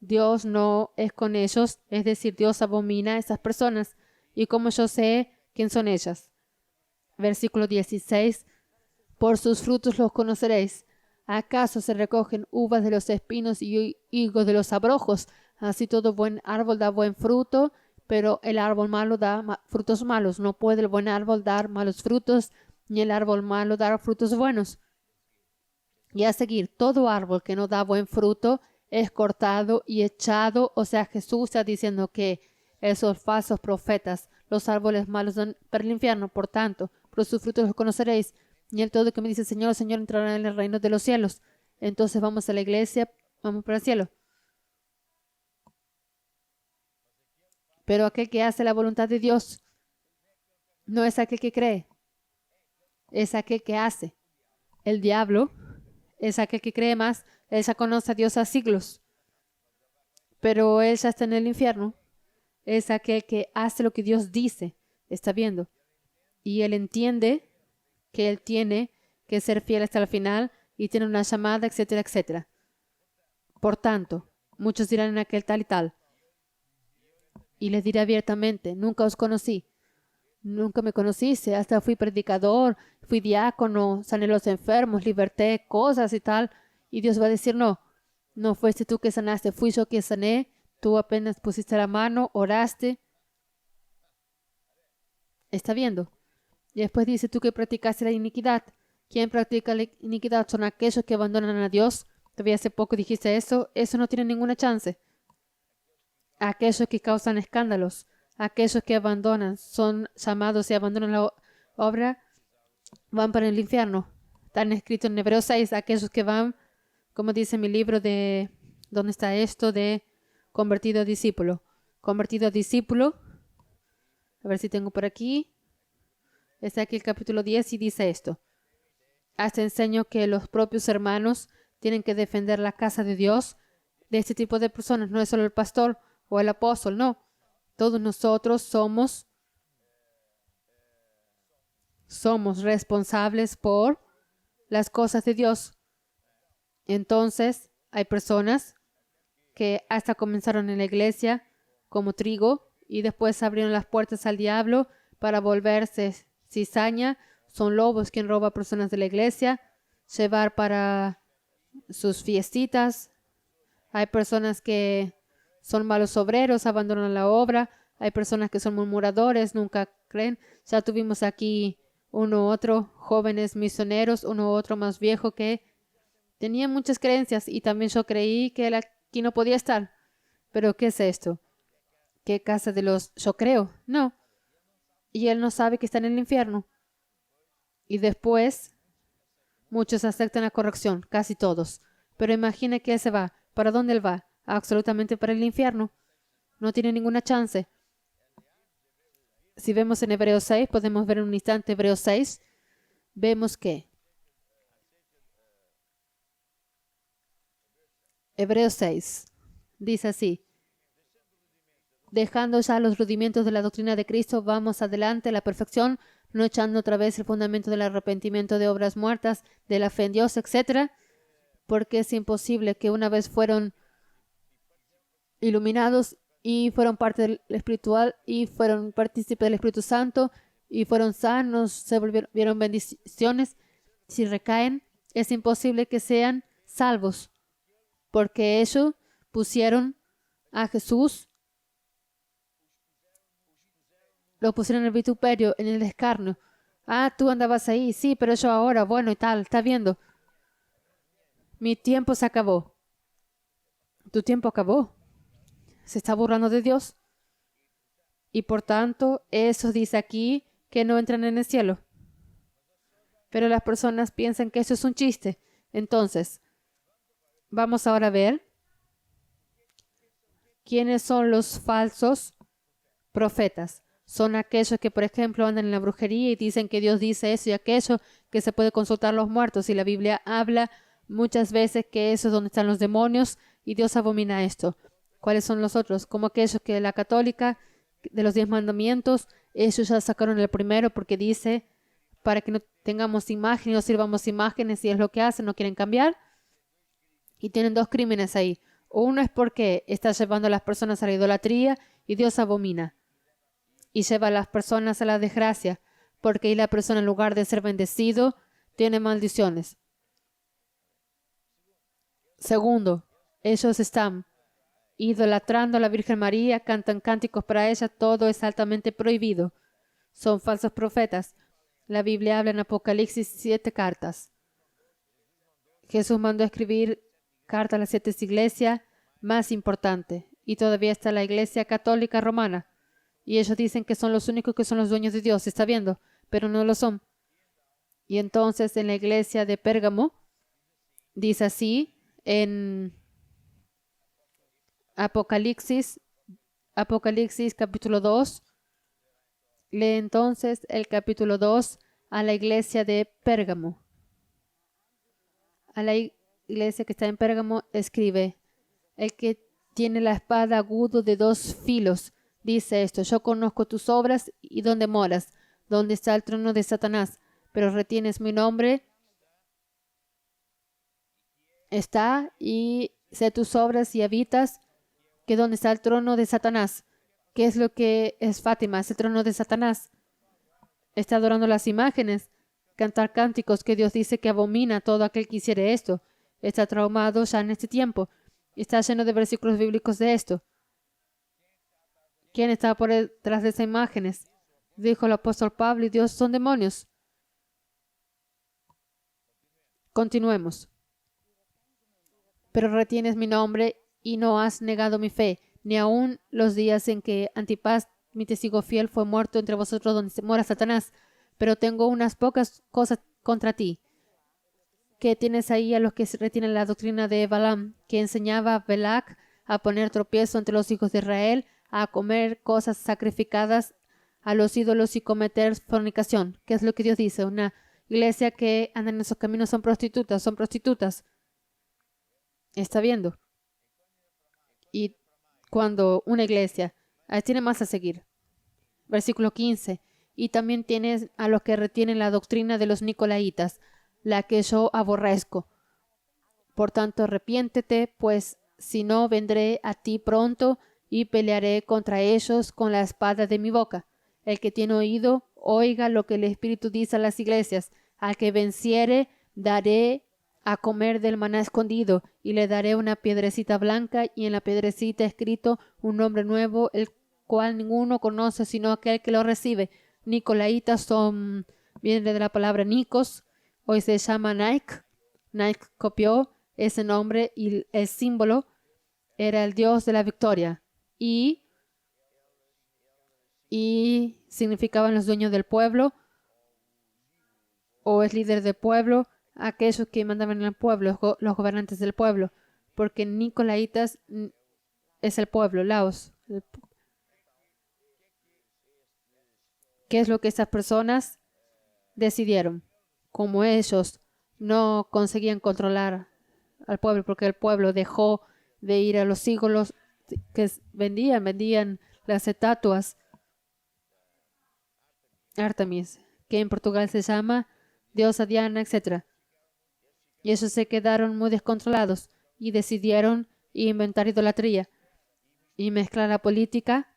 Dios no es con ellos, es decir, Dios abomina a esas personas. ¿Y cómo yo sé quién son ellas? Versículo 16. Por sus frutos los conoceréis. ¿Acaso se recogen uvas de los espinos y higos de los abrojos? Así todo buen árbol da buen fruto, pero el árbol malo da frutos malos. No puede el buen árbol dar malos frutos, ni el árbol malo dar frutos buenos. Y a seguir, todo árbol que no da buen fruto es cortado y echado. O sea, Jesús está diciendo que esos falsos profetas, los árboles malos dan para el infierno. Por tanto, por sus frutos los conoceréis. Y el todo que me dice Señor, Señor, entrará en el reino de los cielos. Entonces vamos a la iglesia, vamos para el cielo. Pero aquel que hace la voluntad de Dios no es aquel que cree, es aquel que hace. El diablo es aquel que cree más. Él ya conoce a Dios a siglos, pero él ya está en el infierno. Es aquel que hace lo que Dios dice, está viendo. Y él entiende que él tiene que ser fiel hasta el final y tiene una llamada, etcétera, etcétera. Por tanto, muchos dirán en aquel tal y tal. Y les diré abiertamente, nunca os conocí. Nunca me conociste, hasta fui predicador, fui diácono, sané a los enfermos, liberté cosas y tal. Y Dios va a decir, no fuiste tú que sanaste, fui yo que sané. Tú apenas pusiste la mano, oraste. ¿Está viendo? Y después dice, tú que practicaste la iniquidad. ¿Quién practica la iniquidad? Son aquellos que abandonan a Dios. Todavía hace poco dijiste eso. Eso no tiene ninguna chance. Aquellos que causan escándalos, aquellos que abandonan, son llamados y abandonan la obra, van para el infierno. Están escritos en Hebreos 6, aquellos que van, como dice mi libro de, ¿dónde está esto? De convertido a discípulo. Convertido a discípulo. A ver si tengo por aquí. Está aquí el capítulo 10 y dice esto. Hasta enseño que los propios hermanos tienen que defender la casa de Dios de este tipo de personas. No es solo el pastor o el apóstol, no. Todos nosotros somos responsables por las cosas de Dios. Entonces, hay personas que hasta comenzaron en la iglesia como trigo y después abrieron las puertas al diablo para volverse cizaña. Son lobos quien roba a personas de la iglesia llevar para sus fiestitas. Hay personas que son malos obreros, abandonan la obra. Hay personas que son murmuradores, nunca creen. Ya tuvimos aquí uno u otro, jóvenes misioneros, uno u otro más viejo que tenía muchas creencias y también yo creí que él aquí no podía estar. Pero ¿qué es esto? ¿Qué casa de los yo creo? No. Y él no sabe que está en el infierno. Y después muchos aceptan la corrección, casi todos. Pero imagina que él se va. ¿Para dónde él va? Absolutamente para el infierno. No tiene ninguna chance. Si vemos en Hebreos 6, podemos ver en un instante Hebreos 6, vemos que Hebreos 6 dice así: dejando ya los rudimentos de la doctrina de Cristo, vamos adelante a la perfección, no echando otra vez el fundamento del arrepentimiento de obras muertas, de la fe en Dios, etc. Porque es imposible que una vez fueron iluminados y fueron parte del espiritual y fueron partícipes del Espíritu Santo y fueron sanos, se volvieron bendiciones. Si recaen, es imposible que sean salvos, porque ellos pusieron a Jesús, lo pusieron en el vituperio, en el escarnio. Ah, tú andabas ahí, sí, pero yo ahora, bueno y tal, está viendo. Mi tiempo se acabó. Tu tiempo acabó. Se está burlando de Dios. Y por tanto, eso dice aquí que no entran en el cielo. Pero las personas piensan que eso es un chiste. Entonces, vamos ahora a ver quiénes son los falsos profetas. Son aquellos que, por ejemplo, andan en la brujería y dicen que Dios dice eso y aquello, que se puede consultar los muertos. Y la Biblia habla muchas veces que eso es donde están los demonios y Dios abomina esto. ¿Cuáles son los otros? Como aquellos que la católica, de los 10 mandamientos, ellos ya sacaron el primero porque dice para que no tengamos imágenes, no sirvamos imágenes, y es lo que hacen, no quieren cambiar. Y tienen dos crímenes ahí. Uno es porque está llevando a las personas a la idolatría y Dios abomina. Y lleva a las personas a la desgracia, porque ahí la persona, en lugar de ser bendecido, tiene maldiciones. Segundo, ellos están idolatrando a la Virgen María, cantan cánticos para ella, todo es altamente prohibido. Son falsos profetas. La Biblia habla en Apocalipsis 7 cartas. Jesús mandó a escribir cartas a las 7 iglesias más importantes. Y todavía está la Iglesia Católica Romana. Y ellos dicen que son los únicos que son los dueños de Dios. ¿Está viendo? Pero no lo son. Y entonces en la iglesia de Pérgamo dice así en Apocalipsis capítulo 2. Lee entonces el capítulo 2 a la iglesia de Pérgamo. A la iglesia que está en Pérgamo escribe: el que tiene la espada agudo de 2 filos dice esto: yo conozco tus obras y dónde moras, dónde está el trono de Satanás, pero retienes mi nombre, está, y sé tus obras y habitas, que dónde está el trono de Satanás. ¿Qué es lo que es Fátima? Es el trono de Satanás. Está adorando las imágenes, cantar cánticos que Dios dice que abomina a todo aquel que hiciere esto. Está traumado ya en este tiempo. Está lleno de versículos bíblicos de esto. ¿Quién está por detrás de esas imágenes? Dijo el apóstol Pablo, y Dios son demonios. Continuemos. Pero retienes mi nombre y no has negado mi fe, ni aun los días en que Antipas, mi testigo fiel, fue muerto entre vosotros donde mora Satanás. Pero tengo unas pocas cosas contra ti, que tienes ahí a los que retienen la doctrina de Balaam, que enseñaba a Balac a poner tropiezo entre los hijos de Israel, a comer cosas sacrificadas a los ídolos y cometer fornicación. ¿Qué es lo que Dios dice? Una iglesia que anda en esos caminos son prostitutas. ¿Está viendo? Y cuando una iglesia tiene más a seguir. Versículo 15. Y también tienes a los que retienen la doctrina de los nicolaitas, la que yo aborrezco. Por tanto, arrepiéntete, pues si no, vendré a ti pronto y pelearé contra ellos con la espada de mi boca. El que tiene oído, oiga lo que el Espíritu dice a las iglesias. Al que venciere, daré a comer del maná escondido y le daré una piedrecita blanca y en la piedrecita escrito un nombre nuevo, el cual ninguno conoce sino aquel que lo recibe. Nicolaitas viene de la palabra Nikos, hoy se llama Nike. Nike copió ese nombre y el símbolo era el dios de la victoria y significaban los dueños del pueblo o es líder del pueblo, aquellos que mandaban en el pueblo, los gobernantes del pueblo, porque Nicolaitas es el pueblo, Laos. ¿Qué es lo que esas personas decidieron? Como ellos no conseguían controlar al pueblo, porque el pueblo dejó de ir a los ídolos que vendían las estatuas Artemis, que en Portugal se llama diosa Diana, etc. Y ellos se quedaron muy descontrolados y decidieron inventar idolatría y mezclar la política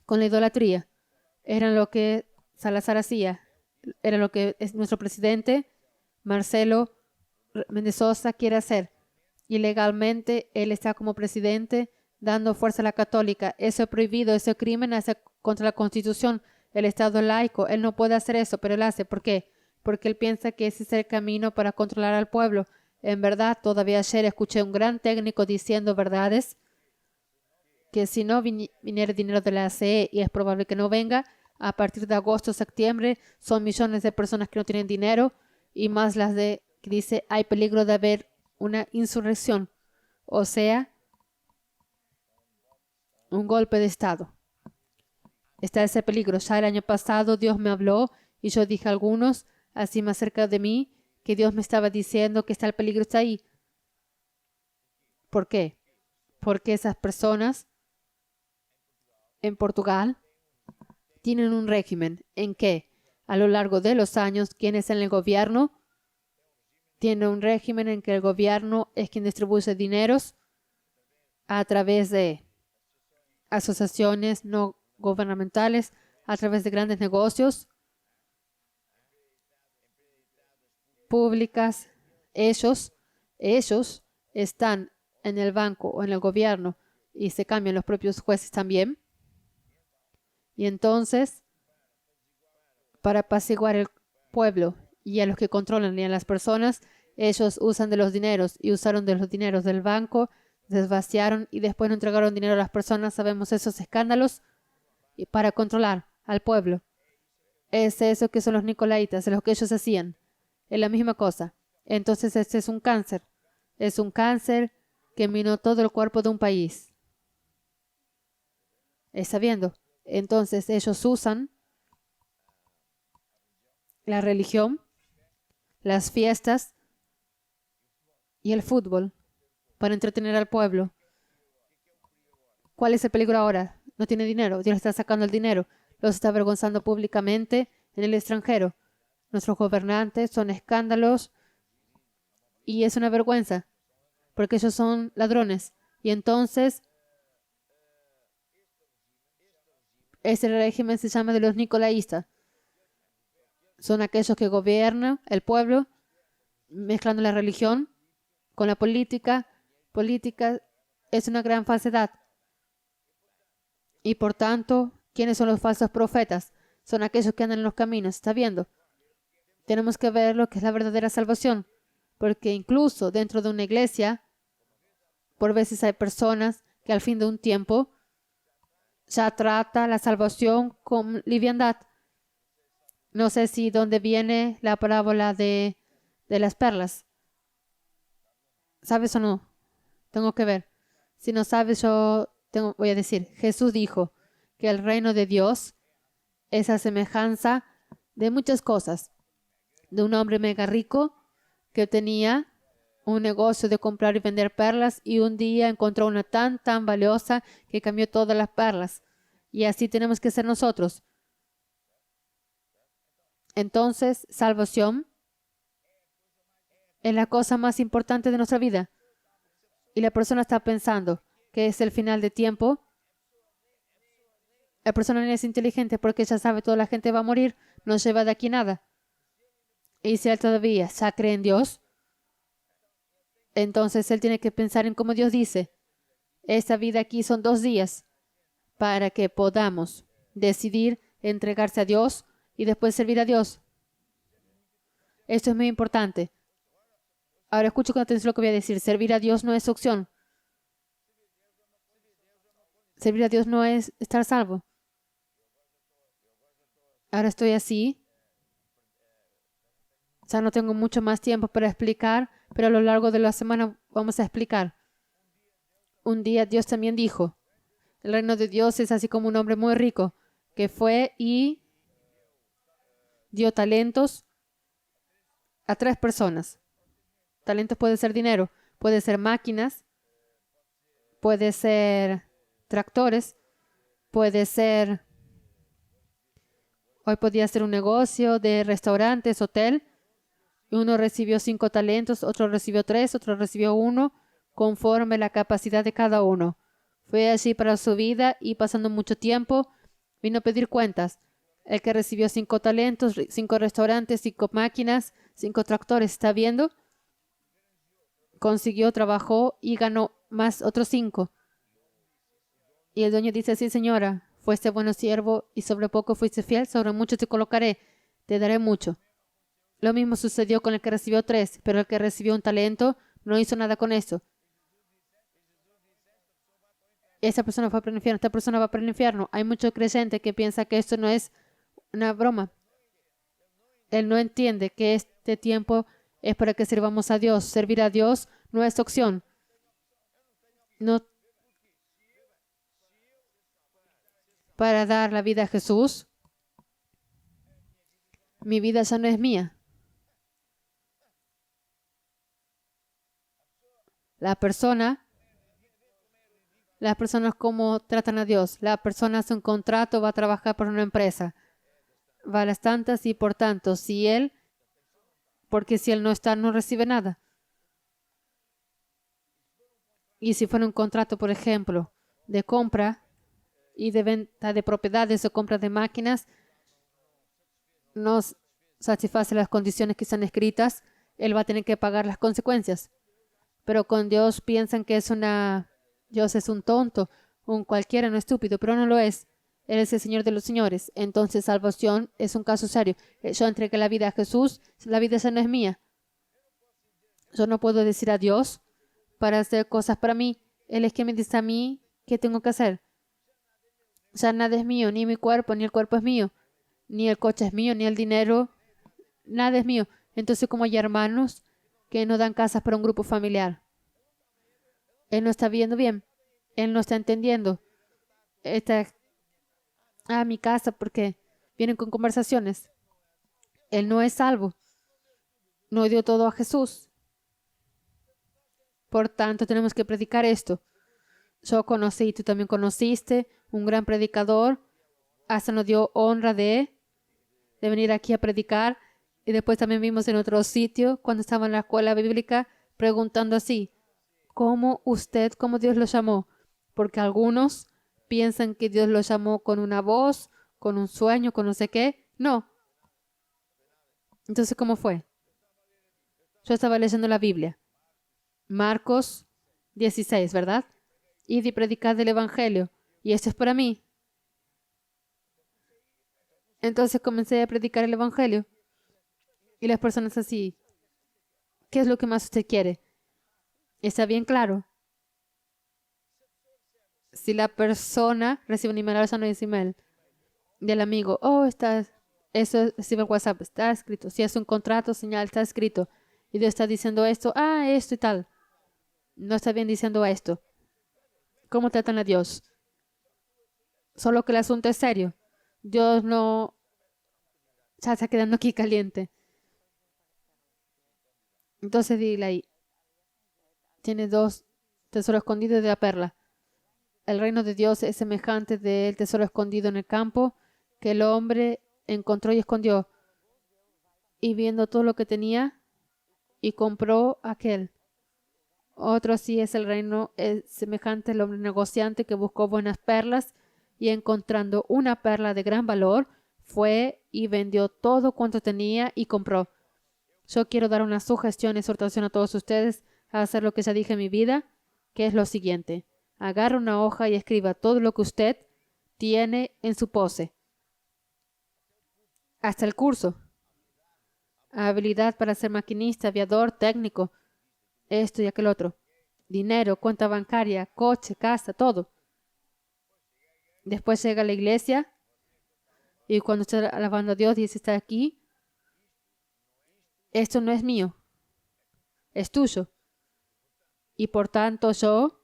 con la idolatría. Era lo que Salazar hacía. Era lo que nuestro presidente, Marcelo Mendoza, quiere hacer. Y legalmente él está como presidente dando fuerza a la católica. Eso es prohibido, eso es crimen, eso es contra la Constitución. El Estado laico, él no puede hacer eso, pero él hace. ¿Por qué? Porque él piensa que ese es el camino para controlar al pueblo. En verdad, todavía ayer escuché un gran técnico diciendo verdades, que si no viniera dinero de la ACE, y es probable que no venga, a partir de agosto, septiembre, son millones de personas que no tienen dinero, y más las que dice, hay peligro de haber una insurrección, o sea, un golpe de Estado. Está ese peligro. Ya el año pasado Dios me habló y yo dije a algunos, así más cerca de mí, que Dios me estaba diciendo que el peligro está ahí. ¿Por qué? Porque esas personas en Portugal tienen un régimen en que a lo largo de los años quienes en el gobierno tienen un régimen en que el gobierno es quien distribuye dineros a través de asociaciones no gubernamentales, a través de grandes negocios públicas. Ellos están en el banco o en el gobierno y se cambian los propios jueces también. Y entonces, para apaciguar el pueblo y a los que controlan y a las personas, ellos usan de los dineros y usaron de los dineros del banco, desvaciaron y después no entregaron dinero a las personas. Sabemos esos escándalos y para controlar al pueblo. Es eso que son los nicolaitas, es lo que ellos hacían. Es la misma cosa. Entonces este es un cáncer. Es un cáncer que minó todo el cuerpo de un país. ¿Está viendo? Entonces ellos usan la religión, las fiestas y el fútbol para entretener al pueblo. ¿Cuál es el peligro ahora? No tiene dinero. Dios le está sacando el dinero. Los está avergonzando públicamente en el extranjero. Nuestros gobernantes son escándalos y es una vergüenza porque ellos son ladrones. Y entonces ese régimen se llama de los nicolaitas. Son aquellos que gobiernan el pueblo mezclando la religión con la política. Política es una gran falsedad. Y por tanto, ¿quiénes son los falsos profetas? Son aquellos que andan en los caminos. ¿Está viendo? Tenemos que ver lo que es la verdadera salvación. Porque incluso dentro de una iglesia, por veces hay personas que al fin de un tiempo ya trata la salvación con liviandad. No sé si dónde viene la parábola de las perlas. ¿Sabes o no? Tengo que ver. Si no sabes, voy a decir. Jesús dijo que el reino de Dios es a semejanza de muchas cosas. De un hombre mega rico que tenía un negocio de comprar y vender perlas y un día encontró una tan valiosa que cambió todas las perlas. Y así tenemos que ser nosotros. Entonces, salvación es la cosa más importante de nuestra vida. Y la persona está pensando que es el final de tiempo. La persona no es inteligente porque ya sabe toda la gente va a morir. No lleva de aquí nada. Y si él todavía ya cree en Dios, entonces él tiene que pensar en cómo Dios dice. Esta vida aquí son 2 días para que podamos decidir entregarse a Dios y después servir a Dios. Esto es muy importante. Ahora escucho con atención lo que voy a decir. Servir a Dios no es opción. Servir a Dios no es estar salvo. Ahora estoy así. Ya no tengo mucho más tiempo para explicar, pero a lo largo de la semana vamos a explicar. Un día Dios también dijo, el reino de Dios es así como un hombre muy rico que fue y dio talentos a 3 personas. Talentos puede ser dinero, puede ser máquinas, puede ser tractores, puede ser, hoy podía ser un negocio de restaurantes, hotel. Uno recibió 5 talentos, otro recibió 3, otro recibió 1, conforme la capacidad de cada uno. Fue así para su vida y pasando mucho tiempo, vino a pedir cuentas. El que recibió 5 talentos, 5 restaurantes, 5 máquinas, 5 tractores, ¿está viendo? Consiguió, trabajó y ganó más otros 5. Y el dueño dice, sí señora, fuiste bueno siervo y sobre poco fuiste fiel, sobre mucho te colocaré, te daré mucho. Lo mismo sucedió con el que recibió 3, pero el que recibió un talento no hizo nada con eso. Esa persona fue para el infierno, esta persona va para el infierno. Hay mucho creyente que piensa que esto no es una broma. Él no entiende que este tiempo es para que sirvamos a Dios. Servir a Dios no es opción. No para dar la vida a Jesús. Mi vida ya no es mía. Las personas cómo tratan a Dios. La persona hace un contrato, va a trabajar para una empresa. Va a las tantas y por tanto, porque si él no está, no recibe nada. Y si fuera un contrato, por ejemplo, de compra y de venta de propiedades o compra de máquinas, no satisface las condiciones que están escritas, él va a tener que pagar las consecuencias. Pero con Dios piensan que Dios es un tonto, un cualquiera, un estúpido, pero no lo es. Él es el Señor de los señores. Entonces, salvación es un caso serio. Yo entregué la vida a Jesús, la vida esa no es mía. Yo no puedo decir a Dios para hacer cosas para mí. Él es quien me dice a mí qué tengo que hacer. O sea, nada es mío, ni mi cuerpo, ni el cuerpo es mío, ni el coche es mío, ni el dinero, nada es mío. Entonces, como hay hermanos que no dan casas para un grupo familiar, él no está viendo bien, él no está entendiendo. Mi casa, porque vienen con conversaciones. Él no es salvo, no dio todo a Jesús. Por tanto, tenemos que predicar esto. Yo conocí, tú también conociste, un gran predicador, hasta nos dio honra de venir aquí a predicar. Y después también vimos en otro sitio, cuando estaba en la escuela bíblica, preguntando así, ¿cómo Dios lo llamó? Porque algunos piensan que Dios lo llamó con una voz, con un sueño, con no sé qué. No. Entonces, ¿cómo fue? Yo estaba leyendo la Biblia. Marcos 16, ¿verdad? Id y predicad el Evangelio. Y esto es para mí. Entonces comencé a predicar el Evangelio. Y las personas así, ¿qué es lo que más usted quiere? Está bien claro. Si la persona recibe un email, ahora no es email del amigo, eso recibe el WhatsApp, está escrito. Si es un contrato, señal, está escrito. Y Dios está diciendo esto, esto y tal. No está bien diciendo esto. ¿Cómo tratan a Dios? Solo que el asunto es serio. Dios no ya está quedando aquí caliente. Entonces dile ahí, tiene 2 tesoros escondidos de la perla. El reino de Dios es semejante del tesoro escondido en el campo que el hombre encontró y escondió. Y viendo todo lo que tenía, y compró aquel. Otro así es el reino, es semejante al hombre negociante que buscó buenas perlas y encontrando una perla de gran valor, fue y vendió todo cuanto tenía y compró. Yo quiero dar una sugestión, exhortación a todos ustedes a hacer lo que ya dije en mi vida, que es lo siguiente. Agarra una hoja y escriba todo lo que usted tiene en su pose. Hasta el curso. Habilidad para ser maquinista, aviador, técnico, esto y aquel otro. Dinero, cuenta bancaria, coche, casa, todo. Después llega a la iglesia y cuando está alabando a Dios dice, está aquí. Esto no es mío, es tuyo. Y por tanto yo,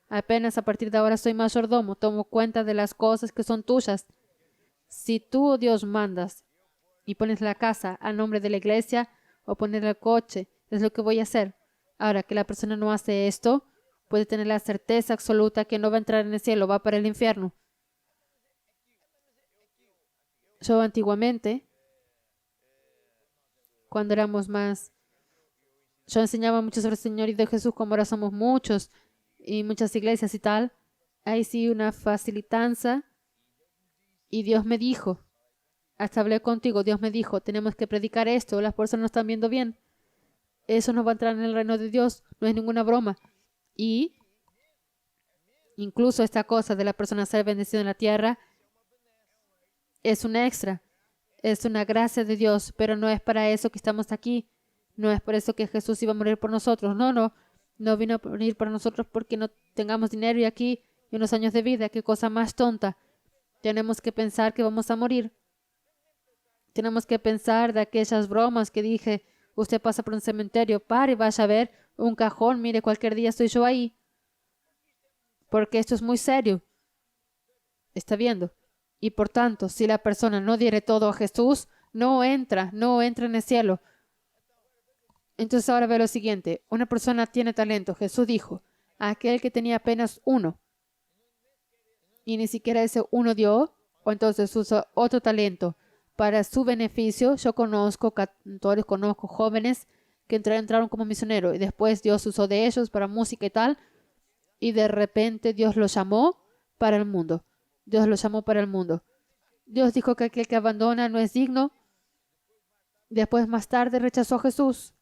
apenas a partir de ahora soy mayordomo, tomo cuenta de las cosas que son tuyas. Si tú, oh Dios, mandas y pones la casa a nombre de la iglesia o poner el coche, es lo que voy a hacer. Ahora que la persona no hace esto, puede tener la certeza absoluta que no va a entrar en el cielo, va para el infierno. Yo antiguamente, cuando éramos más, yo enseñaba mucho sobre el Señor y de Jesús, como ahora somos muchos y muchas iglesias y tal. Ahí sí una facilitanza. Y Dios me dijo, hasta hablé contigo, Dios me dijo, tenemos que predicar esto, las personas no están viendo bien. Eso no va a entrar en el reino de Dios, no es ninguna broma. Y incluso esta cosa de la persona ser bendecida en la tierra es un extra, es una gracia de Dios, pero no es para eso que estamos aquí. No es por eso que Jesús iba a morir por nosotros. No vino a morir por nosotros porque no tengamos dinero y aquí y unos años de vida. Qué cosa más tonta. Tenemos que pensar que vamos a morir. Tenemos que pensar de aquellas bromas que dije, usted pasa por un cementerio, pare, vaya a ver un cajón, mire, cualquier día estoy yo ahí. Porque esto es muy serio. ¿Está viendo? Y por tanto, si la persona no diere todo a Jesús, no entra en el cielo. Entonces ahora ve lo siguiente. Una persona tiene talento. Jesús dijo, a aquel que tenía apenas uno, y ni siquiera ese uno dio, o entonces usa otro talento para su beneficio. Yo conozco cantores, conozco jóvenes que entraron como misioneros y después Dios usó de ellos para música y tal, y de repente Dios los llamó para el mundo. Dios los llamó para el mundo. Dios dijo que aquel que abandona no es digno. Después, más tarde, rechazó a Jesús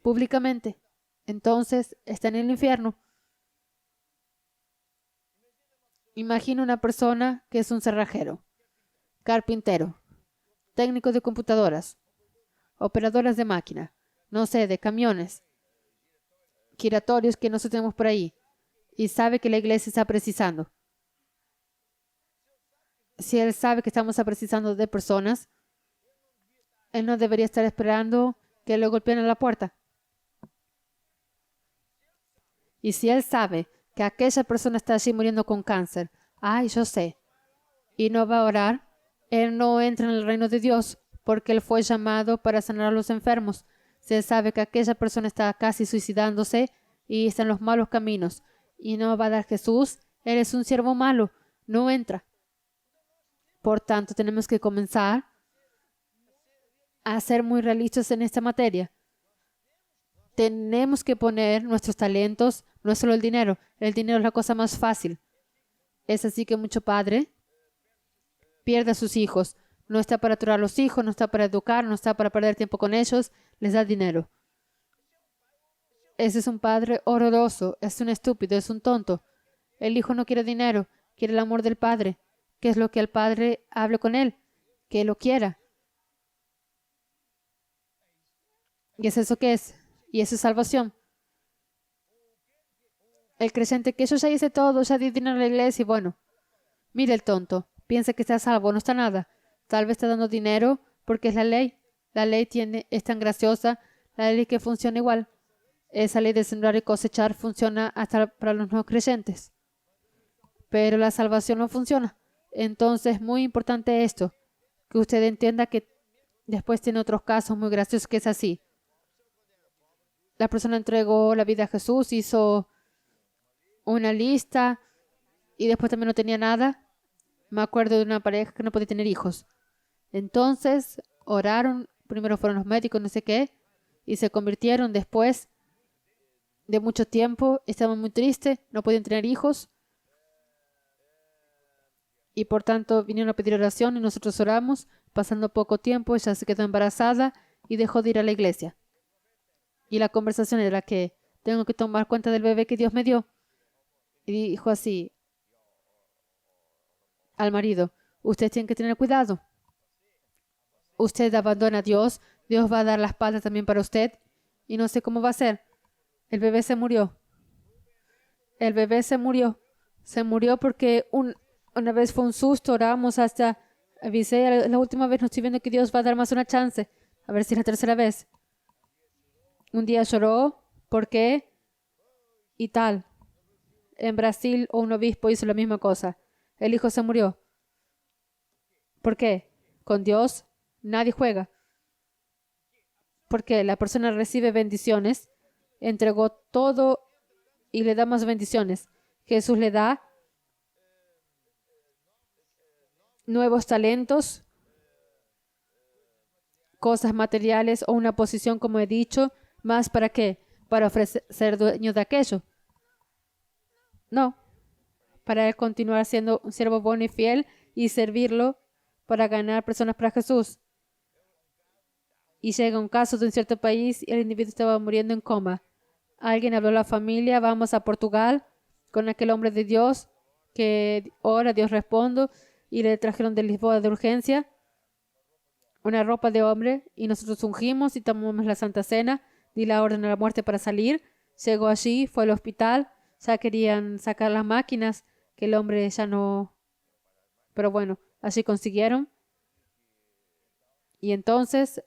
públicamente. Entonces, está en el infierno. Imagina una persona que es un cerrajero, carpintero, técnico de computadoras, operadoras de máquina, no sé, de camiones, giratorios que nosotros tenemos por ahí, y sabe que la iglesia está precisando. Si él sabe que estamos precisando de personas, él no debería estar esperando que le golpeen a la puerta. Y si él sabe que aquella persona está allí muriendo con cáncer, ay, yo sé, y no va a orar, él no entra en el reino de Dios porque él fue llamado para sanar a los enfermos. Si él sabe que aquella persona está casi suicidándose y está en los malos caminos y no va a dar Jesús, él es un siervo malo, no entra. Por tanto, tenemos que comenzar a ser muy realistas en esta materia. Tenemos que poner nuestros talentos, no es solo el dinero. El dinero es la cosa más fácil. Es así que mucho padre pierde a sus hijos. No está para aturar a los hijos, no está para educar, no está para perder tiempo con ellos. Les da dinero. Ese es un padre horroroso, es un estúpido, es un tonto. El hijo no quiere dinero, quiere el amor del padre. ¿Qué es lo que el padre hable con él? Que lo quiera. ¿Y es eso que es? Y eso es salvación. El creyente que yo ya hice todo, ya di dinero a la iglesia y bueno, mire el tonto, piensa que está salvo, no está nada. Tal vez está dando dinero porque es la ley. La ley es tan graciosa, la ley que funciona igual. Esa ley de sembrar y cosechar funciona hasta para los no creyentes. Pero la salvación no funciona. Entonces es muy importante esto, que usted entienda que después tiene otros casos muy graciosos que es así. La persona entregó la vida a Jesús, hizo una lista y después también no tenía nada. Me acuerdo de una pareja que no podía tener hijos. Entonces oraron, primero fueron los médicos, no sé qué, y se convirtieron después de mucho tiempo. Estaban muy tristes, no podían tener hijos. Y por tanto vinieron a pedir oración y nosotros oramos. Pasando poco tiempo, ella se quedó embarazada y dejó de ir a la iglesia. Y la conversación era que tengo que tomar cuenta del bebé que Dios me dio. Y dijo así al marido, usted tiene que tener cuidado. Usted abandona a Dios, Dios va a dar la espalda también para usted y no sé cómo va a ser. El bebé se murió. El bebé se murió. Se murió porque una vez fue un susto, oramos hasta avisé, la última vez no estoy viendo que Dios va a dar más una chance. A ver si es la tercera vez. Un día lloró, ¿por qué? Y tal. En Brasil un obispo hizo la misma cosa. El hijo se murió. ¿Por qué? Con Dios nadie juega. Porque la persona recibe bendiciones, entregó todo y le da más bendiciones. Jesús le da nuevos talentos, cosas materiales o una posición, como he dicho, más ¿para qué? Para ofrecer ser dueño de aquello. No, para él continuar siendo un siervo bueno y fiel y servirlo para ganar personas para Jesús. Y llega un caso de un cierto país y el individuo estaba muriendo en coma. Alguien habló a la familia, vamos a Portugal con aquel hombre de Dios que ora, Dios responde, y le trajeron de Lisboa de urgencia una ropa de hombre y nosotros ungimos y tomamos la Santa Cena, di la orden a la muerte para salir, llegó allí, fue al hospital, ya querían sacar las máquinas, que el hombre ya no, pero bueno, así consiguieron. Y entonces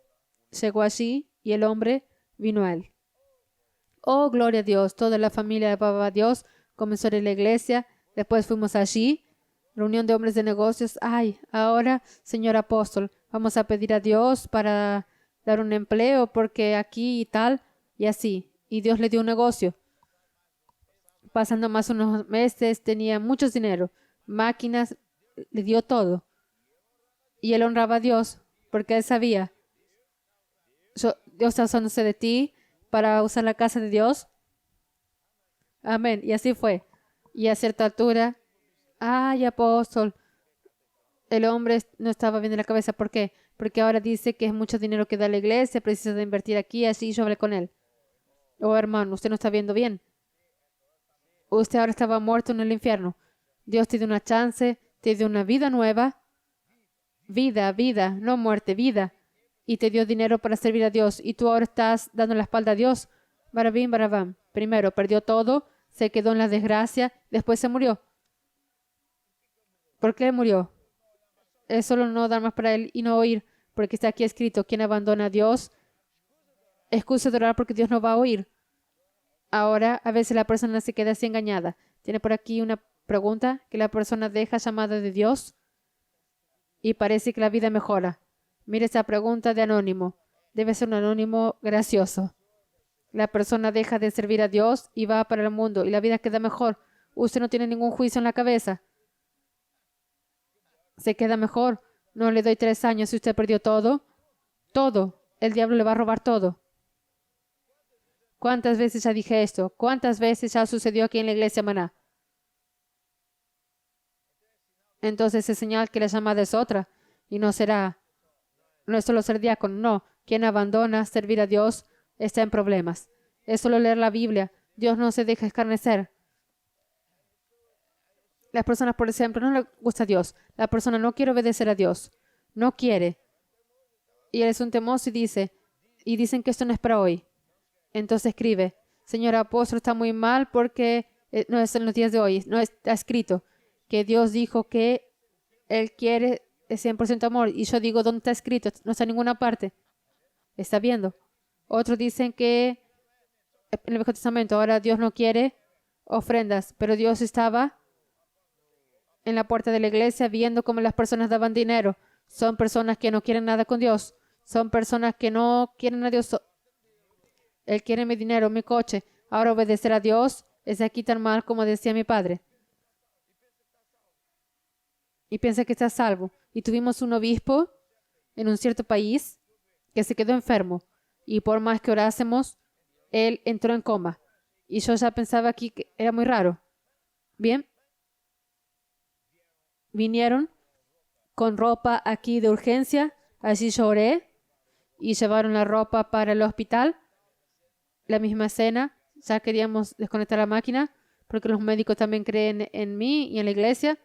llegó allí y el hombre vino a él. Oh, gloria a Dios, toda la familia alababa a Dios, comenzó a ir a la iglesia, después fuimos allí, reunión de hombres de negocios. Ay, ahora, señor apóstol, vamos a pedir a Dios para dar un empleo porque aquí y tal, y así. Y Dios le dio un negocio. Pasando más unos meses, tenía mucho dinero, máquinas, le dio todo. Y él honraba a Dios porque él sabía, Dios está usándose de ti para usar la casa de Dios. Amén. Y así fue. Y a cierta altura, ay, apóstol, el hombre no estaba bien en la cabeza. ¿Por qué? Porque ahora dice que es mucho dinero que da la iglesia, precisa de invertir aquí, así yo hablé con él. Oh, hermano, usted no está viendo bien. Usted ahora estaba muerto en el infierno. Dios te dio una chance, te dio una vida nueva. Vida, vida, no muerte, vida. Y te dio dinero para servir a Dios. Y tú ahora estás dando la espalda a Dios. Barabín, barabam. Primero perdió todo, se quedó en la desgracia, después se murió. ¿Por qué murió? Es solo no dar más para él y no oír, porque está aquí escrito, quien abandona a Dios, excusa de orar porque Dios no va a oír. Ahora, a veces la persona se queda así engañada. Tiene por aquí una pregunta que la persona deja llamada de Dios y parece que la vida mejora. Mire esa pregunta de anónimo. Debe ser un anónimo gracioso. La persona deja de servir a Dios y va para el mundo y la vida queda mejor. Usted no tiene ningún juicio en la cabeza. Se queda mejor. No le doy 3 años si usted perdió todo. Todo. El diablo le va a robar todo. ¿Cuántas veces ya dije esto? ¿Cuántas veces ya sucedió aquí en la iglesia Maná? Entonces es señal que la llamada es otra y no es solo ser diácono, no. Quien abandona servir a Dios está en problemas. Es solo leer la Biblia. Dios no se deja escarnecer. Las personas, por ejemplo, no le gusta a Dios. La persona no quiere obedecer a Dios. No quiere. Y él es un temoso y dicen que esto no es para hoy. Entonces escribe, señor apóstol, está muy mal porque no es en los días de hoy. No está escrito que Dios dijo que Él quiere 100% amor. Y yo digo, ¿dónde está escrito? No está en ninguna parte. Está viendo. Otros dicen que en el Viejo Testamento ahora Dios no quiere ofrendas, pero Dios estaba en la puerta de la iglesia viendo cómo las personas daban dinero. Son personas que no quieren nada con Dios. Son personas que no quieren a Dios. Él quiere mi dinero, mi coche. Ahora obedecer a Dios es aquí tan mal como decía mi padre. Y piensa que está salvo. Y tuvimos un obispo en un cierto país que se quedó enfermo. Y por más que orásemos, él entró en coma. Y yo ya pensaba aquí que era muy raro. Bien. Vinieron con ropa aquí de urgencia. Allí lloré y llevaron la ropa para el hospital. La misma escena. Ya queríamos desconectar la máquina porque los médicos también creen en mí y en la iglesia.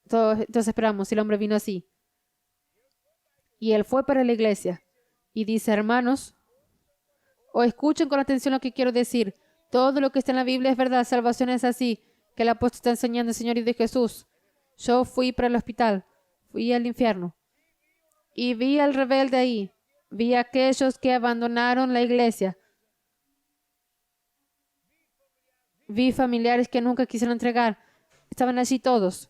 Entonces esperamos. Y el hombre vino así. Y él fue para la iglesia y dice: hermanos, o escuchen con atención lo que quiero decir. Todo lo que está en la Biblia es verdad. Salvación es así, que el apóstol está enseñando el Señor y de Jesús. Yo fui para el hospital, fui al infierno y vi al rebelde ahí. Vi a aquellos que abandonaron la iglesia. Vi familiares que nunca quisieron entregar. Estaban allí todos.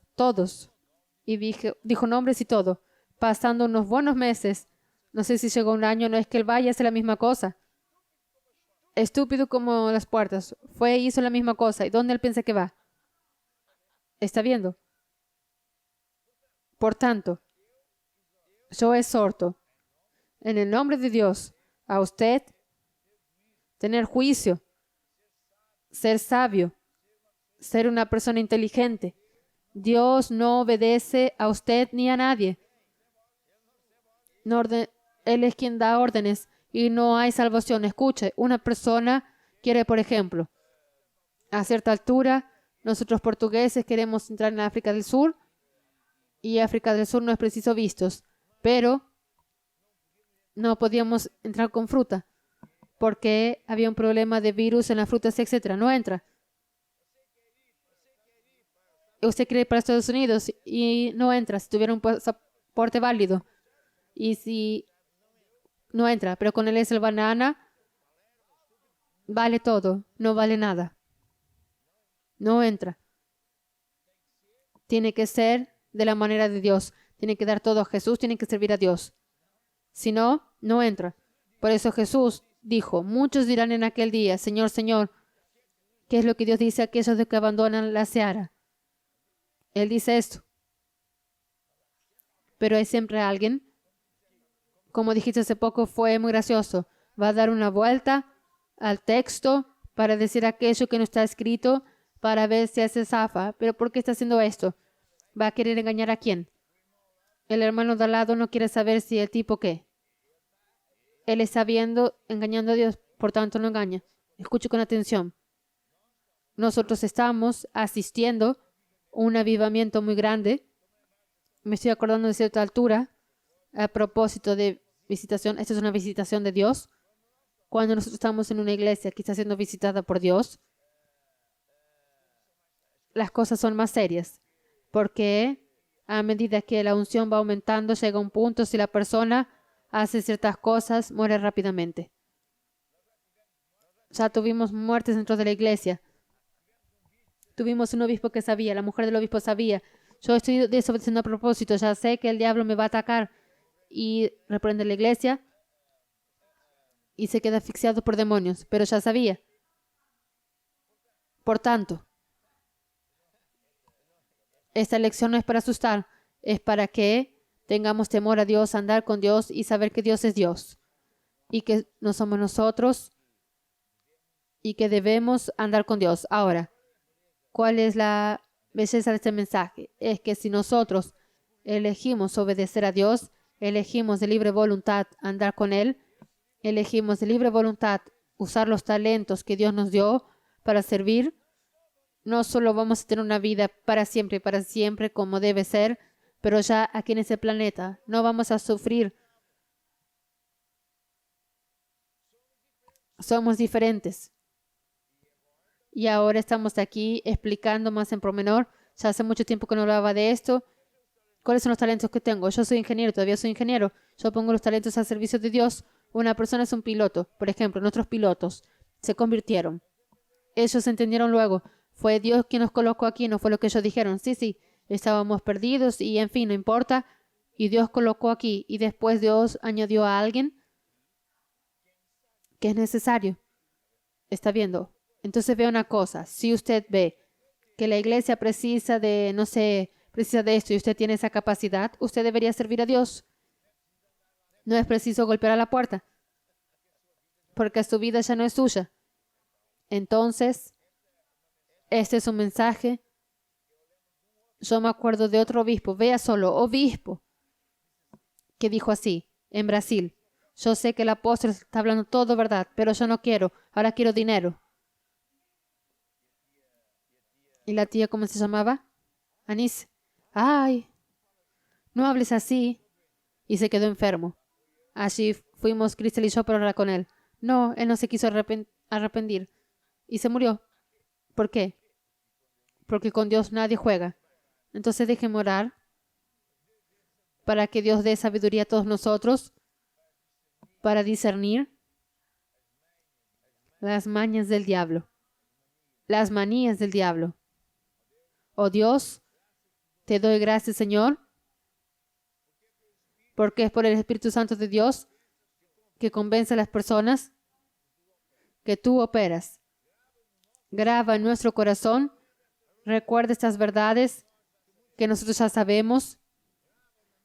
Y dijo nombres y todo. Pasando unos buenos meses. No sé si llegó un año. No es que él vaya a hacer la misma cosa. Estúpido como las puertas. Fue y hizo la misma cosa. ¿Y dónde él piensa que va? ¿Está viendo? Por tanto, yo exhorto en el nombre de Dios a usted tener juicio, ser sabio, ser una persona inteligente. Dios no obedece a usted ni a nadie. Él es quien da órdenes y no hay salvación. Escuche, una persona quiere, por ejemplo, a cierta altura, nosotros portugueses queremos entrar en África del Sur y África del Sur no es preciso vistos, pero no podíamos entrar con fruta porque había un problema de virus en las frutas, etcétera. No entra. Usted quiere ir para Estados Unidos y no entra si tuviera un pasaporte válido. Y si no entra, pero con él es el banana, vale todo, no vale nada. No entra. Tiene que ser de la manera de Dios. Tiene que dar todo a Jesús, tiene que servir a Dios. Si no, no entra. Por eso Jesús dijo: muchos dirán en aquel día: Señor, Señor. ¿Qué es lo que Dios dice a aquellos de que abandonan la seara? Él dice esto. Pero hay siempre alguien, como dijiste hace poco, fue muy gracioso. Va a dar una vuelta al texto para decir aquello que no está escrito para ver si hace zafa. ¿Pero por qué está haciendo esto? ¿Va a querer engañar a quién? El hermano de al lado no quiere saber si el tipo qué. Él está viendo, engañando a Dios, por tanto no engaña. Escuche con atención. Nosotros estamos asistiendo a un avivamiento muy grande. Me estoy acordando de cierta altura a propósito de visitación. Esta es una visitación de Dios. Cuando nosotros estamos en una iglesia que está siendo visitada por Dios, las cosas son más serias. Porque a medida que la unción va aumentando, llega un punto, si la persona hace ciertas cosas, muere rápidamente. Ya tuvimos muertes dentro de la iglesia. Tuvimos un obispo que sabía, la mujer del obispo sabía. Yo estoy desobedeciendo a propósito, ya sé que el diablo me va a atacar. Y reprende la iglesia y se queda asfixiado por demonios, pero ya sabía. Por tanto, esta lección no es para asustar, es para que tengamos temor a Dios, andar con Dios y saber que Dios es Dios y que no somos nosotros y que debemos andar con Dios. Ahora, ¿cuál es la belleza de este mensaje? Es que si nosotros elegimos obedecer a Dios, elegimos de libre voluntad andar con Él, elegimos de libre voluntad usar los talentos que Dios nos dio para servir, no solo vamos a tener una vida para siempre como debe ser, pero ya aquí en ese planeta no vamos a sufrir. Somos diferentes. Y ahora estamos aquí explicando más en pormenor. Ya hace mucho tiempo que no hablaba de esto. ¿Cuáles son los talentos que tengo? Yo soy ingeniero, todavía soy ingeniero. Yo pongo los talentos al servicio de Dios. Una persona es un piloto. Por ejemplo, nuestros pilotos se convirtieron. Ellos entendieron luego. Fue Dios quien nos colocó aquí, no fue lo que ellos dijeron. Sí, estábamos perdidos y en fin, no importa. Y Dios colocó aquí. Y después Dios añadió a alguien que es necesario. ¿Está viendo? Entonces ve una cosa. Si usted ve que la iglesia precisa de, no sé, precisa de esto y usted tiene esa capacidad, usted debería servir a Dios. No es preciso golpear a la puerta, porque su vida ya no es suya. Entonces, este es un mensaje Yo me acuerdo de otro obispo, vea solo, obispo, que dijo así, en Brasil: yo sé que el apóstol está hablando todo verdad, pero yo no quiero, ahora quiero dinero. ¿Y la tía cómo se llamaba? Anís. Ay, no hables así. Y se quedó enfermo. Allí fuimos Cristel y yo para hablar con él. No, él no se quiso arrepentir. Y se murió. ¿Por qué? Porque con Dios nadie juega. Entonces déjenme orar para que Dios dé sabiduría a todos nosotros para discernir las mañas del diablo, las manías del diablo. Oh Dios, te doy gracias, Señor, porque es por el Espíritu Santo de Dios que convence a las personas que tú operas. Graba en nuestro corazón, recuerda estas verdades que nosotros ya sabemos.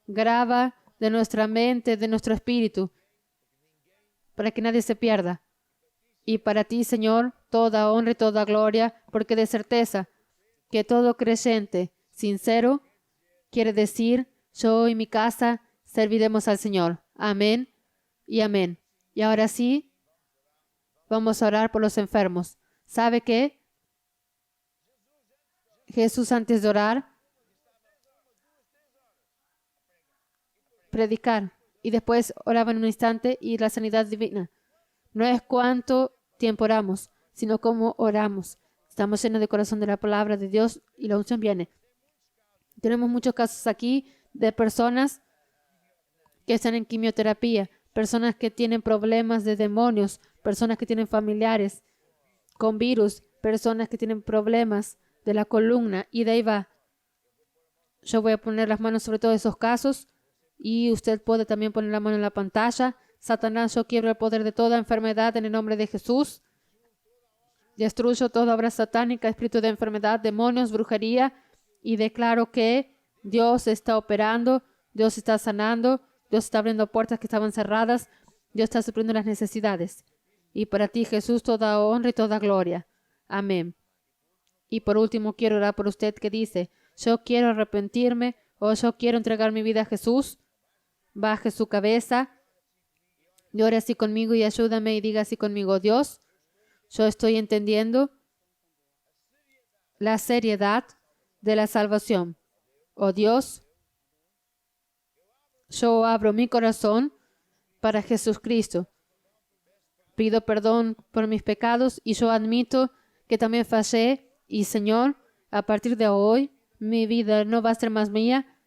Graba de nuestra mente, de nuestro espíritu, para que nadie se pierda. Y para ti, Señor, toda honra y toda gloria, porque de certeza que todo creyente sincero quiere decir: yo y mi casa serviremos al Señor. Amén y amén. Y ahora sí, vamos a orar por los enfermos. ¿Sabe qué? Jesús, antes de orar, predicar, y después oraba en un instante y la sanidad divina. No es cuánto tiempo oramos, sino cómo oramos. Estamos llenos de corazón de la palabra de Dios y la unción viene. Tenemos muchos casos aquí de personas que están en quimioterapia, personas que tienen problemas de demonios, personas que tienen familiares con virus, personas que tienen problemas de la columna, y de ahí va. Yo voy a poner las manos sobre todos esos casos y usted puede también poner la mano en la pantalla. Satanás, yo quiebro el poder de toda enfermedad en el nombre de Jesús. Destruyo toda obra satánica, espíritu de enfermedad, demonios, brujería, y declaro que Dios está operando, Dios está sanando, Dios está abriendo puertas que estaban cerradas, Dios está supliendo las necesidades. Y para ti, Jesús, toda honra y toda gloria. Amén. Y por último, quiero orar por usted que dice: yo quiero arrepentirme, o yo quiero entregar mi vida a Jesús. Baje su cabeza, llore así conmigo y ayúdame y diga así conmigo: Dios, yo estoy entendiendo la seriedad de la salvación. Oh Dios, yo abro mi corazón para Jesucristo. Pido perdón por mis pecados y yo admito que también fallé. Y Señor, a partir de hoy, mi vida no va a ser más mía.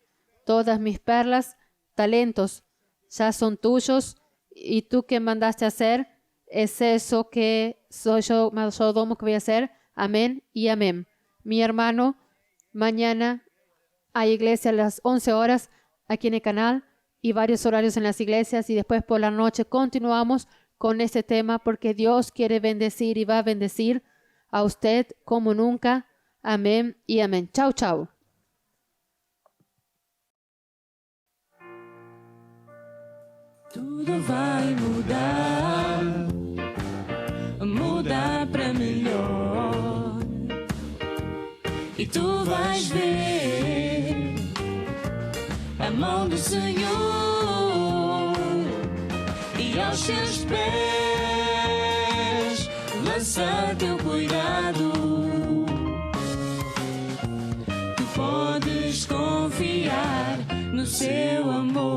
Todas mis perlas, talentos, ya son tuyos. Y tú que mandaste a hacer, es eso que soy yo, mayordomo, que voy a hacer. Amén y amén. Mi hermano, mañana hay iglesia a las 11 horas aquí en el canal y varios horarios en las iglesias, y después por la noche continuamos con este tema porque Dios quiere bendecir y va a bendecir a usted como nunca. Amén y amén. Chau, chau. Tudo vai mudar, mudar para melhor. E tu vais ver a mão do Senhor e aos seus pés lançar teu cuidado. Tu podes confiar no seu amor.